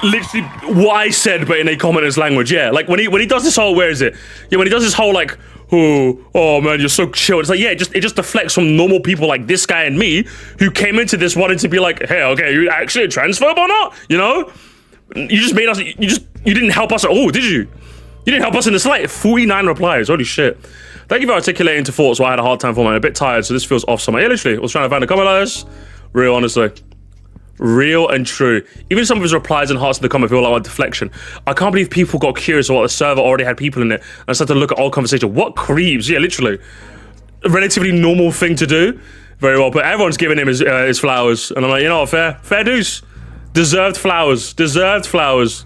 Literally what I said, but in a commoner's language. Yeah, like when he does this whole, where is it? Yeah, when he does this whole like, oh man, you're so chill. It's like, yeah, it just deflects from normal people like this guy and me, who came into this wanting to be like, hey, okay, you actually a transphobe or not? You know? You just made us, you didn't help us at all, did you? You didn't help us in the slight. 49 replies, holy shit. Thank you for articulating to thoughts where I had a hard time forming. I'm a bit tired, so this feels off somewhere. Yeah, literally, I was trying to find a comment like this. Real, honestly. Real and true. Even some of his replies and hearts in the comment feel like a deflection. I can't believe people got curious about the server already had people in it and started to look at all conversation. What creeps? Yeah, literally. A relatively normal thing to do. Very well, but everyone's giving him his flowers. And I'm like, you know what, fair dues. Deserved flowers. Deserved flowers.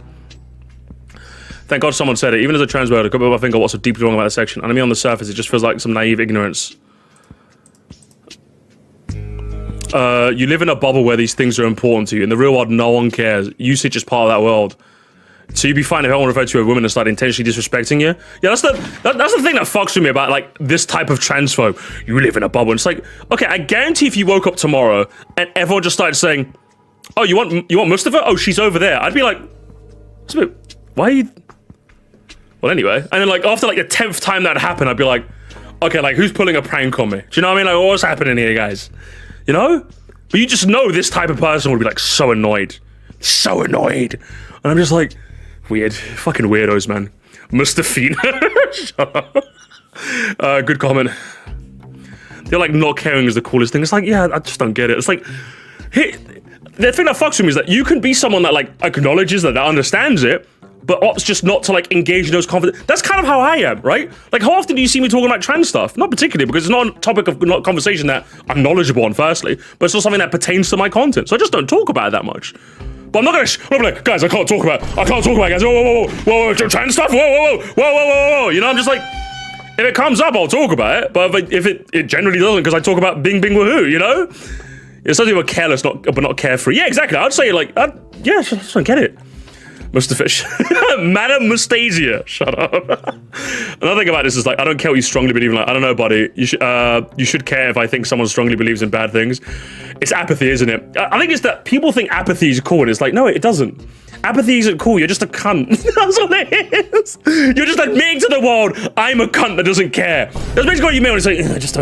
Thank God someone said it. Even as a trans world, I couldn't think of what's so deeply wrong about this section. And I mean, on the surface, it just feels like some naive ignorance. You live in a bubble where these things are important to you. In the real world, no one cares. Usage is part of that world. So you'd be fine if everyone referred to a woman and started intentionally disrespecting you. Yeah, that's the thing that fucks with me about like this type of transphobe. You live in a bubble. And it's like, okay, I guarantee if you woke up tomorrow and everyone just started saying, oh, you want Mustafa? Oh, she's over there. I'd be like, why are you? Well, anyway. And then like after like the 10th time that happened, I'd be like, okay, like who's pulling a prank on me? Do you know what I mean? Like what's happening here, guys? You know? But you just know this type of person would be like so annoyed. So annoyed. And I'm just like, weird. Fucking weirdos, man. Mustafina. Shut up. Good comment. They're like not caring is the coolest thing. It's like, yeah, I just don't get it. It's like, hey, the thing that fucks with me is that you can be someone that like acknowledges that understands it, but opts just not to like engage in those conversations. That's kind of how I am, right? Like how often do you see me talking about trans stuff? Not particularly, because it's not a topic of conversation that I'm knowledgeable on, firstly, but it's not something that pertains to my content. So I just don't talk about it that much. But I'm not gonna, I'm like, guys, I can't talk about it, guys. Whoa, trans stuff, whoa. You know, I'm just like, if it comes up, I'll talk about it. But if it generally doesn't, because I talk about bing woohoo, you know? It's something about careless, but not carefree. Yeah, exactly. I'd say like, yeah, I just don't get it. Mustafa, Madam Mustasia, shut up. Another thing about this is like, I don't care what you strongly believe in. Like, I don't know, buddy. You should care if I think someone strongly believes in bad things. It's apathy, isn't it? I think it's that people think apathy is cool, and it's like, no, it doesn't. Apathy isn't cool. You're just a cunt. That's what it is. You're just admitting to the world, I'm a cunt that doesn't care. That's basically what you mean when it's like, I just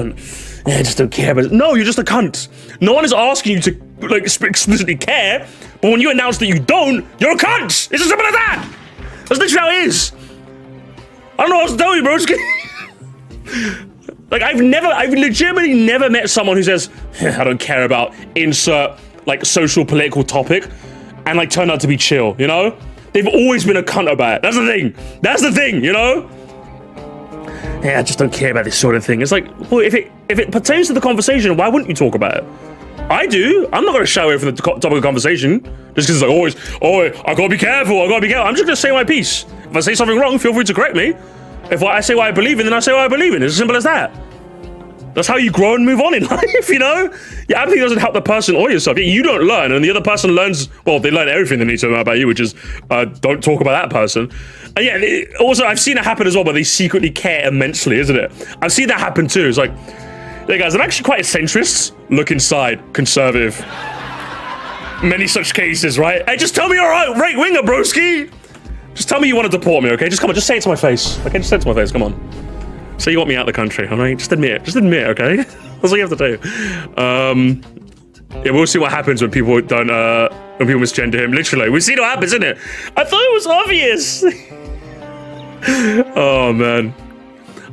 don't care. But no, you're just a cunt. No one is asking you to like explicitly care. But when you announce that you don't, you're a cunt! It's as simple as that! That's literally how it is. I don't know what else to tell you, bro. Like, I've legitimately never met someone who says, I don't care about insert, like, social political topic, and, like, turned out to be chill, you know? They've always been a cunt about it. That's the thing. That's the thing, you know? Yeah, I just don't care about this sort of thing. It's like, well, if it pertains to the conversation, why wouldn't you talk about it? I do. I'm not going to shy away from the topic of conversation just because it's like always, I gotta be careful. I'm just going to say my piece. If I say something wrong, feel free to correct me. If I say what I believe in, then I say what I believe in. It's as simple as that. That's how you grow and move on in life, you know? Yeah, apathy doesn't help the person or yourself. Yeah, you don't learn, and the other person learns, well, they learn everything they need to know about you, which is, don't talk about that person. And yeah, also, I've seen it happen as well, but they secretly care immensely, isn't it? I've seen that happen too. It's like, hey guys, I'm actually quite a centrist. Look inside, conservative. Many such cases, right? Hey, just tell me you're a right-winger, broski. Just tell me you want to deport me, okay? Just come on, just say it to my face. Okay, just say it to my face, come on. Say you want me out of the country, all right? Just admit it. Just admit it, okay? That's all you have to do. Yeah, we'll see what happens when people don't, when people misgender him. Literally, we've seen what happens, isn't it? I thought it was obvious. Oh, man.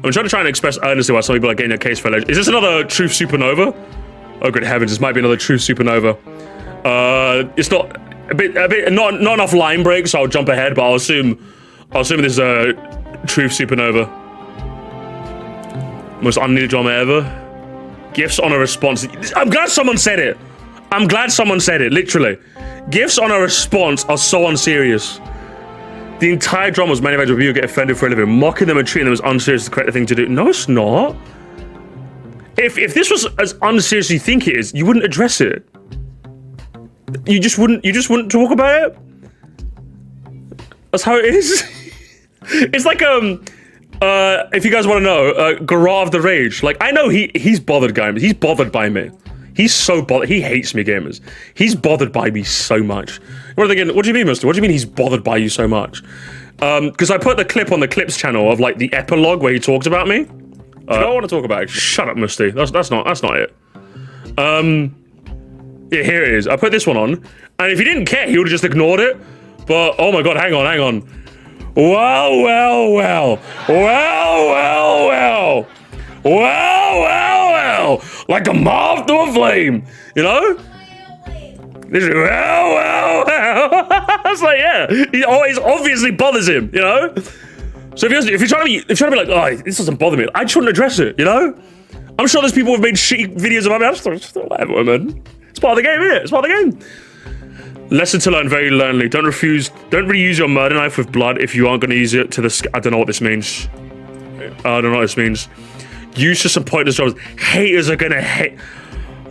I'm trying to express earnestly why some people are getting a case for alleged. Is this another truth supernova? Oh, good heavens, this might be another truth supernova. It's not not enough line breaks, so I'll jump ahead, but I'll assume this is a truth supernova. Most unneeded drama ever. Gifts on a response. I'm glad someone said it. I'm glad someone said it, literally. Gifts on a response are so unserious. The entire drama was manufactured when people get offended for a living. Mocking them and treating them as unserious is the correct thing to do. No, it's not. If this was as unserious as you think it is, you wouldn't address it. You just wouldn't talk about it. That's how it is. It's like if you guys want to know, Garra of the Rage. Like, I know he's bothered, guys. He's bothered by me. He's so bothered. He hates me, gamers. He's bothered by me so much. What do you mean, Mister? What do you mean he's bothered by you so much? Because I put the clip on the Clips channel of like the epilogue where he talked about me. I don't want to talk about it. Shut up, Musty. That's not it. Yeah, here it is. I put this one on, and if he didn't care, he would have just ignored it. But oh my god, hang on. Well. Like a moth to a flame, you know? This is, well. It's like, yeah, he always obviously bothers him, you know? So if you're trying to be like, oh, this doesn't bother me, I just wouldn't address it, you know? I'm sure there's people who've made shitty videos about me. Just whatever, man. It's part of the game, isn't it? It's part of the game. Lesson to learn, very learnly. Don't reuse your murder knife with blood if you aren't going to use it to the... I don't know what this means. I don't know what this means. Useless and pointless jobs. Haters are going to hate...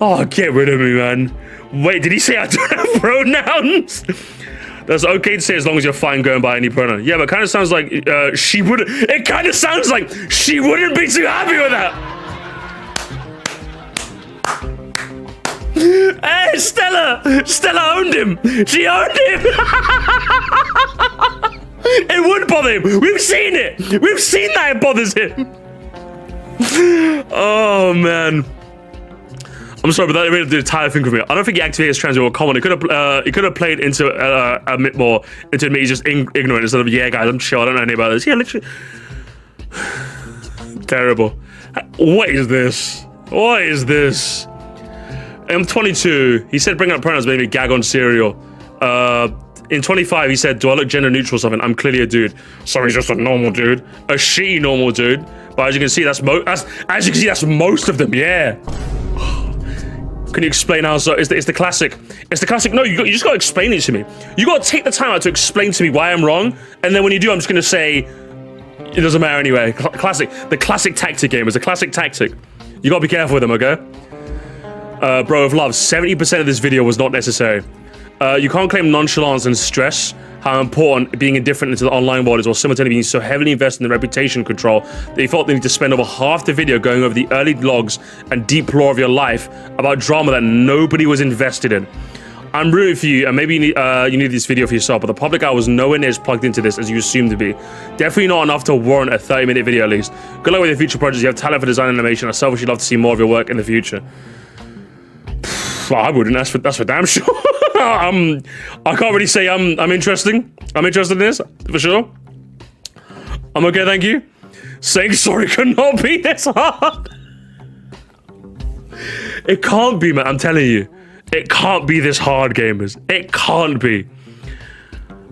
Oh, get rid of me, man. Wait, did he say I don't have pronouns? That's okay to say as long as you're fine going by any pronoun. Yeah, but it kind of sounds like she would... It kind of sounds like she wouldn't be too happy with that. Hey, Stella owned him. She owned him. It would bother him. We've seen it. We've seen that it bothers him. Oh man. I'm sorry, but that made the entire thing for me. I don't think he activated his trans or common. He could have played into a bit more into me. He's just ignorant instead of, yeah, guys, I'm chill. I don't know anything about this. Yeah, literally. Terrible. What is this? What is this? I'm 22. He said bring up pronouns made me gag on cereal. In 25, he said, do I look gender neutral or something? I'm clearly a dude. So he's just a normal dude. A shitty normal dude. But as you can see, that's most of them, yeah. Can you explain how so? It's the classic. It's the classic. No, you just got to explain it to me. You got to take the time out to explain to me why I'm wrong. And then when you do, I'm just going to say, it doesn't matter anyway. Classic. The classic tactic game is a classic tactic. You got to be careful with them, okay? Bro of love, 70% of this video was not necessary. You can't claim nonchalance and stress how important being indifferent into the online world is, while simultaneously being so heavily invested in the reputation control that you felt they need to spend over half the video going over the early logs and deep lore of your life about drama that nobody was invested in. I'm rooting for you, and maybe you need this video for yourself, but the public eye was nowhere near as plugged into this as you assumed to be. Definitely not enough to warrant a 30-minute video at least. Good luck with your future projects. You have talent for design and animation. I selfishly love to see more of your work in the future. Well, I wouldn't. That's for damn sure. I can't really say I'm interested. I'm interested in this for sure. I'm okay, thank you. Saying sorry could not be this hard. It can't be, man. I'm telling you, it can't be this hard, gamers. It can't be.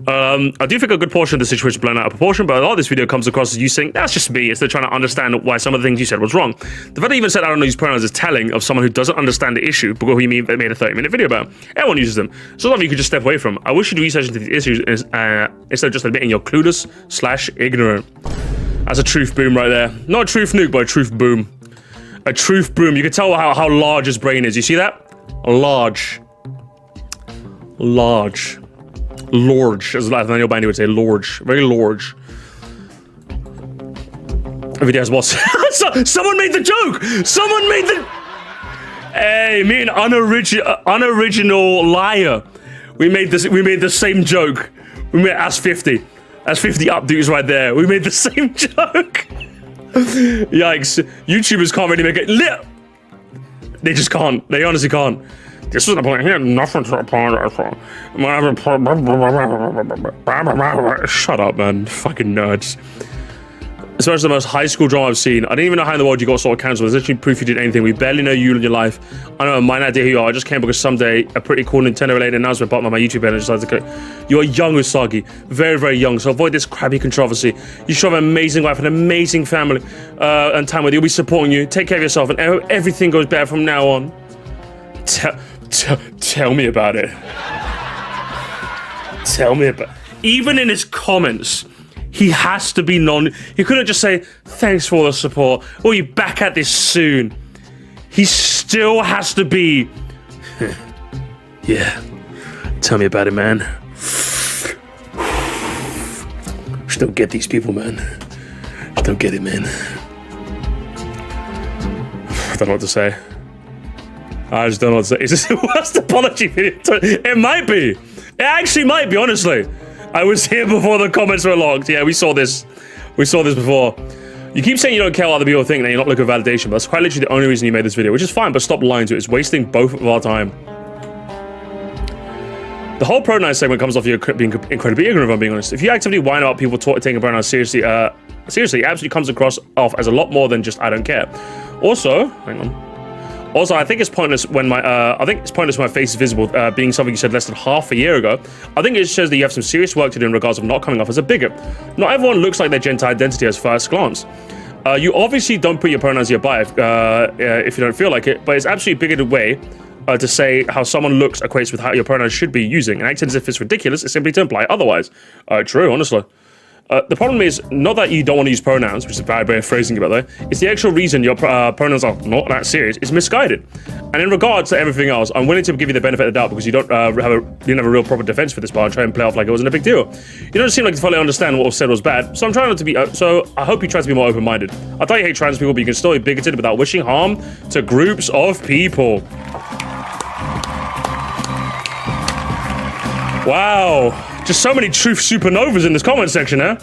I do think a good portion of the situation is blown out of proportion, but a lot of this video comes across as you saying, that's just me. It's they're trying to understand why some of the things you said was wrong. The fact that you even said I don't know these pronouns is telling of someone who doesn't understand the issue, but who you mean they made a 30-minute video about. Everyone uses them. So something you could just step away from. I wish you'd research into the issues instead of just admitting you're clueless/ignorant. That's a truth boom right there. Not a truth nuke, but a truth boom. A truth boom. You can tell how large his brain is. You see that? Large. Large, as Nathaniel Bandy would say, large, very large. Every day has what? Someone made the joke. Someone made the. Hey, me and unoriginal liar. We made the same joke. We made as 50. That's 50 up dudes right there. We made the same joke. Yikes! YouTubers can't really make it. They just can't. They honestly can't. This was the point. He had nothing to apologize for. Shut up, man. Fucking nerds. This was the most high school drama I've seen. I didn't even know how in the world you got sort of cancelled. There's literally proof you did anything. We barely know you in your life. I don't know my idea who you are. I just came because someday a pretty cool Nintendo-related announcement popped on my YouTube and I decided to click. You are young, Usagi. Very, very young. So avoid this crappy controversy. You should have an amazing wife, an amazing family, and time with you. We'll be supporting you. Take care of yourself, and everything goes better from now on. Tell me about it. Tell me about. Even in his comments. He has to be he couldn't just say, thanks for all the support, we'll be back at this soon. He still has to be, yeah, tell me about it, man. Just don't get these people, man. Just don't get it, man. I don't know what to say. I just don't know what to say. Is this the worst apology video? It might be. It actually might be, honestly. I was here before the comments were locked. Yeah, we saw this. We saw this before. You keep saying you don't care what other people think and you're not looking for validation, but that's quite literally the only reason you made this video, which is fine, but stop lying to it. It's wasting both of our time. The whole pronoun segment comes off you being incredibly ignorant, if I'm being honest. If you actively whine about people taking pronouns seriously, it absolutely comes off as a lot more than just I don't care. Also, hang on. Also, I think it's pointless when my face is visible, being something you said less than half a year ago. I think it shows that you have some serious work to do in regards of not coming off as a bigot. Not everyone looks like their gender identity at first glance. You obviously don't put your pronouns in your bio if you don't feel like it, but it's absolutely bigoted way to say how someone looks equates with how your pronouns should be using, and acting as if it's ridiculous is simply to imply otherwise. True, honestly. The problem is not that you don't want to use pronouns, which is a bad way of phrasing it, by the way. It's the actual reason your pronouns are not that serious. It's misguided. And in regards to everything else, I'm willing to give you the benefit of the doubt because you didn't have a real proper defense for this part and try and play off like it wasn't a big deal. You don't seem like to fully understand what was said was bad, so I'm trying not to be. So I hope you try to be more open-minded. I thought you hate trans people, but you can still be bigoted without wishing harm to groups of people. Wow. Just so many truth supernovas in this comment section, huh?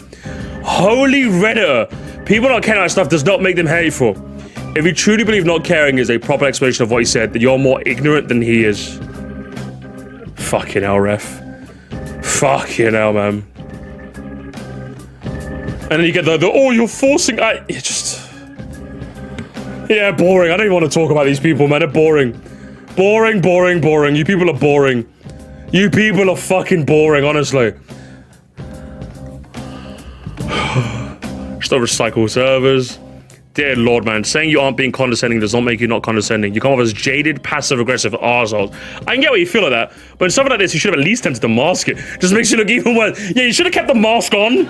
Holy Redditor. People not caring about stuff does not make them hateful. If you truly believe not caring is a proper explanation of what he said, then you're more ignorant than he is. Fucking hell, ref. Fucking hell, man. And then you get the oh, you're forcing... Yeah, boring. I don't even want to talk about these people, man. They're boring. Boring, boring, boring. You people are boring. You people are fucking boring, honestly. Just don't recycle servers. Dear Lord, man. Saying you aren't being condescending does not make you not condescending. You come off as jaded, passive-aggressive arseholes. I can get what you feel like that, but in something like this, you should have at least attempted to mask it. Just makes you look even worse. Yeah, you should have kept the mask on.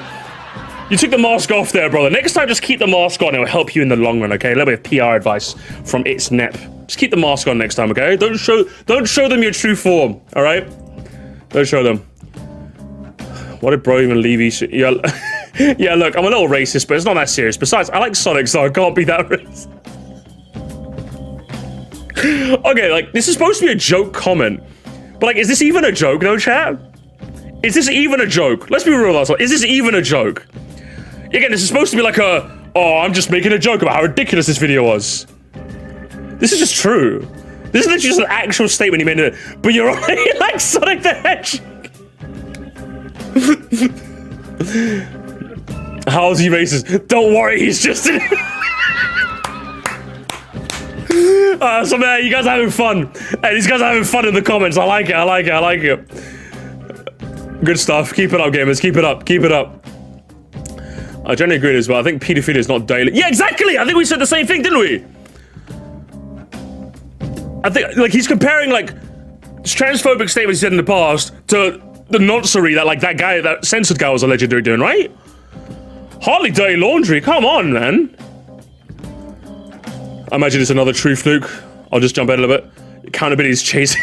You took the mask off there, brother. Next time, just keep the mask on. It will help you in the long run, okay? A little bit of PR advice from It's Nep. Just keep the mask on next time, okay? Don't show them your true form, all right? Don't show them. What did bro even leave you? Yeah, yeah, look, I'm a little racist, but it's not that serious. Besides, I like Sonic, so I can't be that racist. Okay, like, this is supposed to be a joke comment. But, like, is this even a joke, though, chat? Is this even a joke? Let's be real, that's like, is this even a joke? Again, this is supposed to be like a, oh, I'm just making a joke about how ridiculous this video was. This is just true. This is literally just an actual statement he made in it. But you're already like Sonic the Hedgehog. How's he racist? Don't worry, he's just in so man, you guys are having fun. Hey, these guys are having fun in the comments. I like it, I like it, I like it. Good stuff. Keep it up, gamers. Keep it up. Keep it up. I generally agree as well. I think pedophilia is not daily. Yeah, exactly! I think we said the same thing, didn't we? I think, like, he's comparing, like, transphobic statements he said in the past to the noncery that, like, that censored guy was allegedly doing, right? Hardly dirty laundry. Come on, man. I imagine it's another truth, Luke. I'll just jump in a little bit. Accountability is chasing.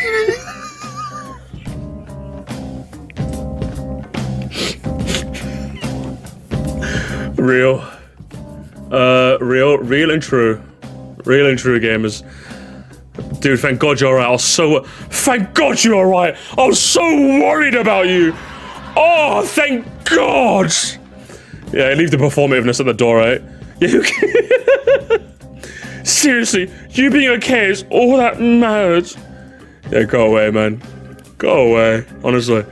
Real and true. Real and true, gamers. Dude, thank God you're alright. Thank God you're alright. I was so worried about you. Oh, thank God. Yeah, leave the performativeness at the door, right? Yeah, seriously, you being okay is all that matters. Yeah, go away, man. Go away, honestly.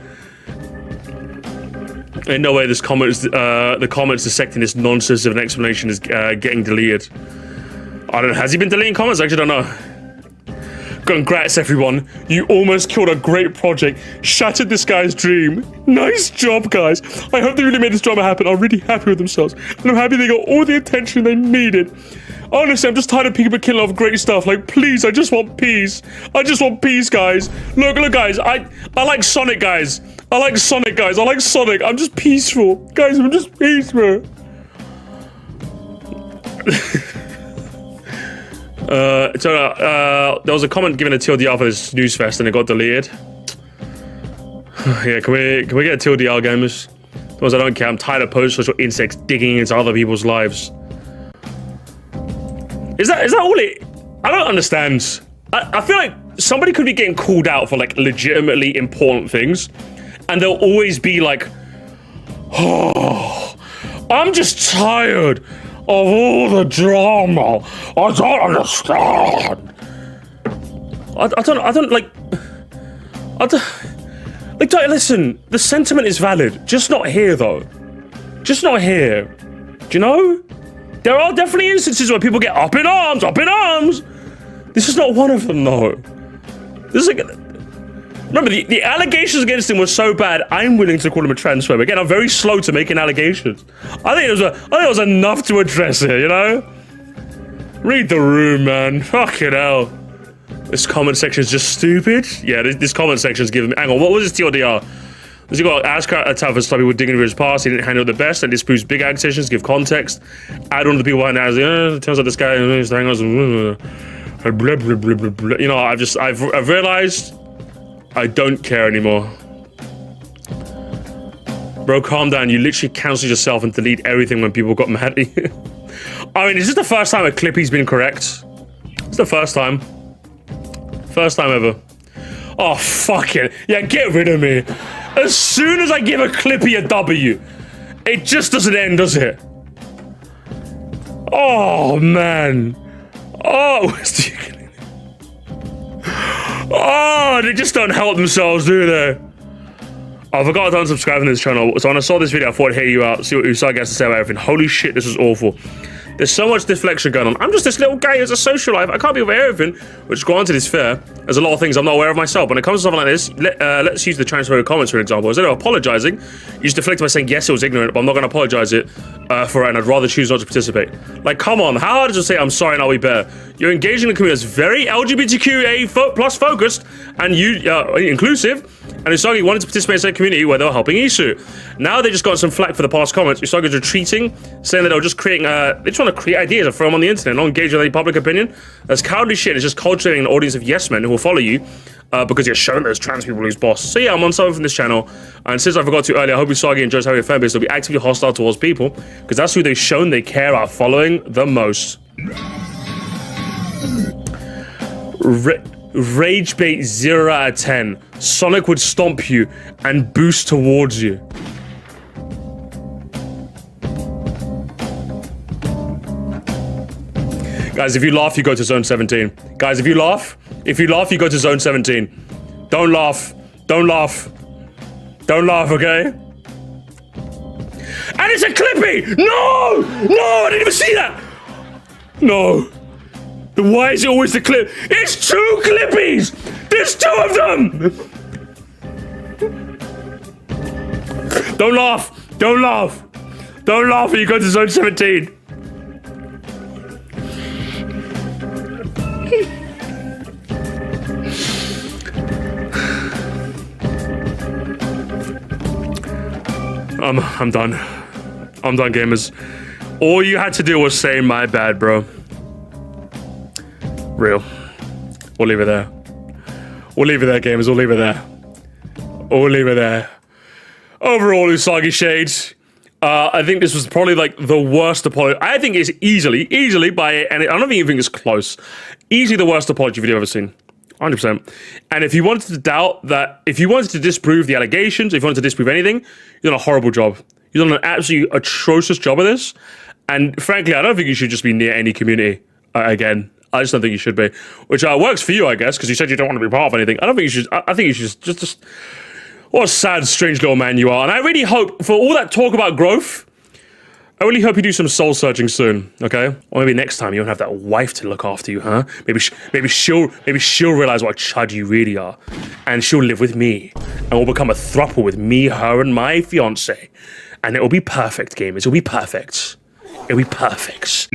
Ain't no way this comment is, the comments dissecting this nonsense of an explanation is getting deleted. I don't know. Has he been deleting comments? I actually don't know. Congrats, everyone. You almost killed a great project. Shattered this guy's dream. Nice job, guys. I hope they really made this drama happen. I'm really happy with themselves. And I'm happy they got all the attention they needed. Honestly, I'm just tired of people killing off great stuff. Like, please, I just want peace. I just want peace, guys. Look, guys. I like Sonic, guys. I like Sonic, guys. I like Sonic. I'm just peaceful. Guys, I'm just peaceful. There was a comment given a TLDR for this news fest and it got deleted. Yeah, can we get a TLDR, gamers? Those I don't care. I'm tired of post-social insects digging into other people's lives. Is that all it? I don't understand. I feel like somebody could be getting called out for like legitimately important things, and they'll always be like, "Oh, I'm just tired of all the drama. I don't understand." I don't like. Listen, the sentiment is valid, just not here though. Just not here. Do you know? There are definitely instances where people get up in arms, up in arms. This is not one of them though. This is like, remember the allegations against him were so bad, I'm willing to call him a transphobe. Again, I'm very slow to making allegations. I think it was enough to address it, you know? Read the room, man. Fucking hell. This comment section is just stupid. Yeah, this comment section is giving me... Hang on, what was his TLDR? He got asked a tough stuff with dignity for his past. He didn't handle it the best, and disproves big accusations, give context. Add on to the people behind that. It turns out this guy is blah, blah, blah, blah, blah. You know, I've realized I don't care anymore. Bro, calm down. You literally cancel yourself and delete everything when people got mad at you. I mean, is this the first time a Clippy's been correct? It's the first time. First time ever. Oh, fuck it. Yeah, get rid of me. As soon as I give a Clippy a W, it just doesn't end, does it? Oh, man. Oh, oh, they just don't help themselves, do they? I forgot to unsubscribe from this channel, so when I saw this video, I thought I'd hear you out, see what Usagi has to say about everything. Holy shit, this is awful. There's so much deflection going on. I'm just this little guy as a social life. I can't be aware of everything, which granted is fair. There's a lot of things I'm not aware of myself. When it comes to something like this, let's use the transphobic comments for example. Instead of apologizing, you just deflect by saying, yes, it was ignorant, but I'm not going to apologize for it, and I'd rather choose not to participate. Like, come on, how hard is it to say, I'm sorry and I'll be better? You're engaging in a community that's very LGBTQA plus focused, and inclusive, and Usagi wanted to participate in a community where they were helping Isu. Now they just got some flack for the past comments. Usagi's retreating, saying that they were just creating, they just want to create ideas and throw them on the internet, not engage with any public opinion. That's cowardly shit. It's just cultivating an audience of yes men who will follow you because you're showing there's trans people who's boss. So yeah, I'm on something from this channel, and since I forgot to earlier, I hope Usagi enjoys having a fan base. They'll be actively hostile towards people because that's who they've shown they care about following the most. Rage bait 0 out of 10. Sonic would stomp you and boost towards you. Guys, if you laugh, you go to zone 17. Guys, if you laugh, you go to zone 17. Don't laugh. Don't laugh. Don't laugh, okay? And it's a Clippy! No! No, I didn't even see that! No. Why is it always the clip? It's 2 Clippies! There's 2 of them! Don't laugh! Don't laugh! Don't laugh when you go to zone 17. I'm done. I'm done, gamers. All you had to do was say my bad, bro. Real. We'll leave it there. We'll leave it there, gamers. We'll leave it there. We'll leave it there. Overall, UsagiShade. I think this was probably like the worst apology. I think it's easily by, and I don't even think it's close. Easily the worst apology video I've ever seen. 100%. And if you wanted to doubt that, if you wanted to disprove the allegations, if you wanted to disprove anything, you've done a horrible job. You've done an absolutely atrocious job of this. And frankly, I don't think you should just be near any community again. I just don't think you should be. Which works for you, I guess, because you said you don't want to be part of anything. I don't think you should. I think you should just What a sad, strange little man you are. And I really hope, for all that talk about growth, I really hope you do some soul searching soon, okay? Or maybe next time you don't have that wife to look after you, huh? Maybe she'll realize what a chud you really are, and she'll live with me, and we'll become a throuple with me, her, and my fiance, and it'll be perfect, gamers. It'll be perfect. It'll be perfect.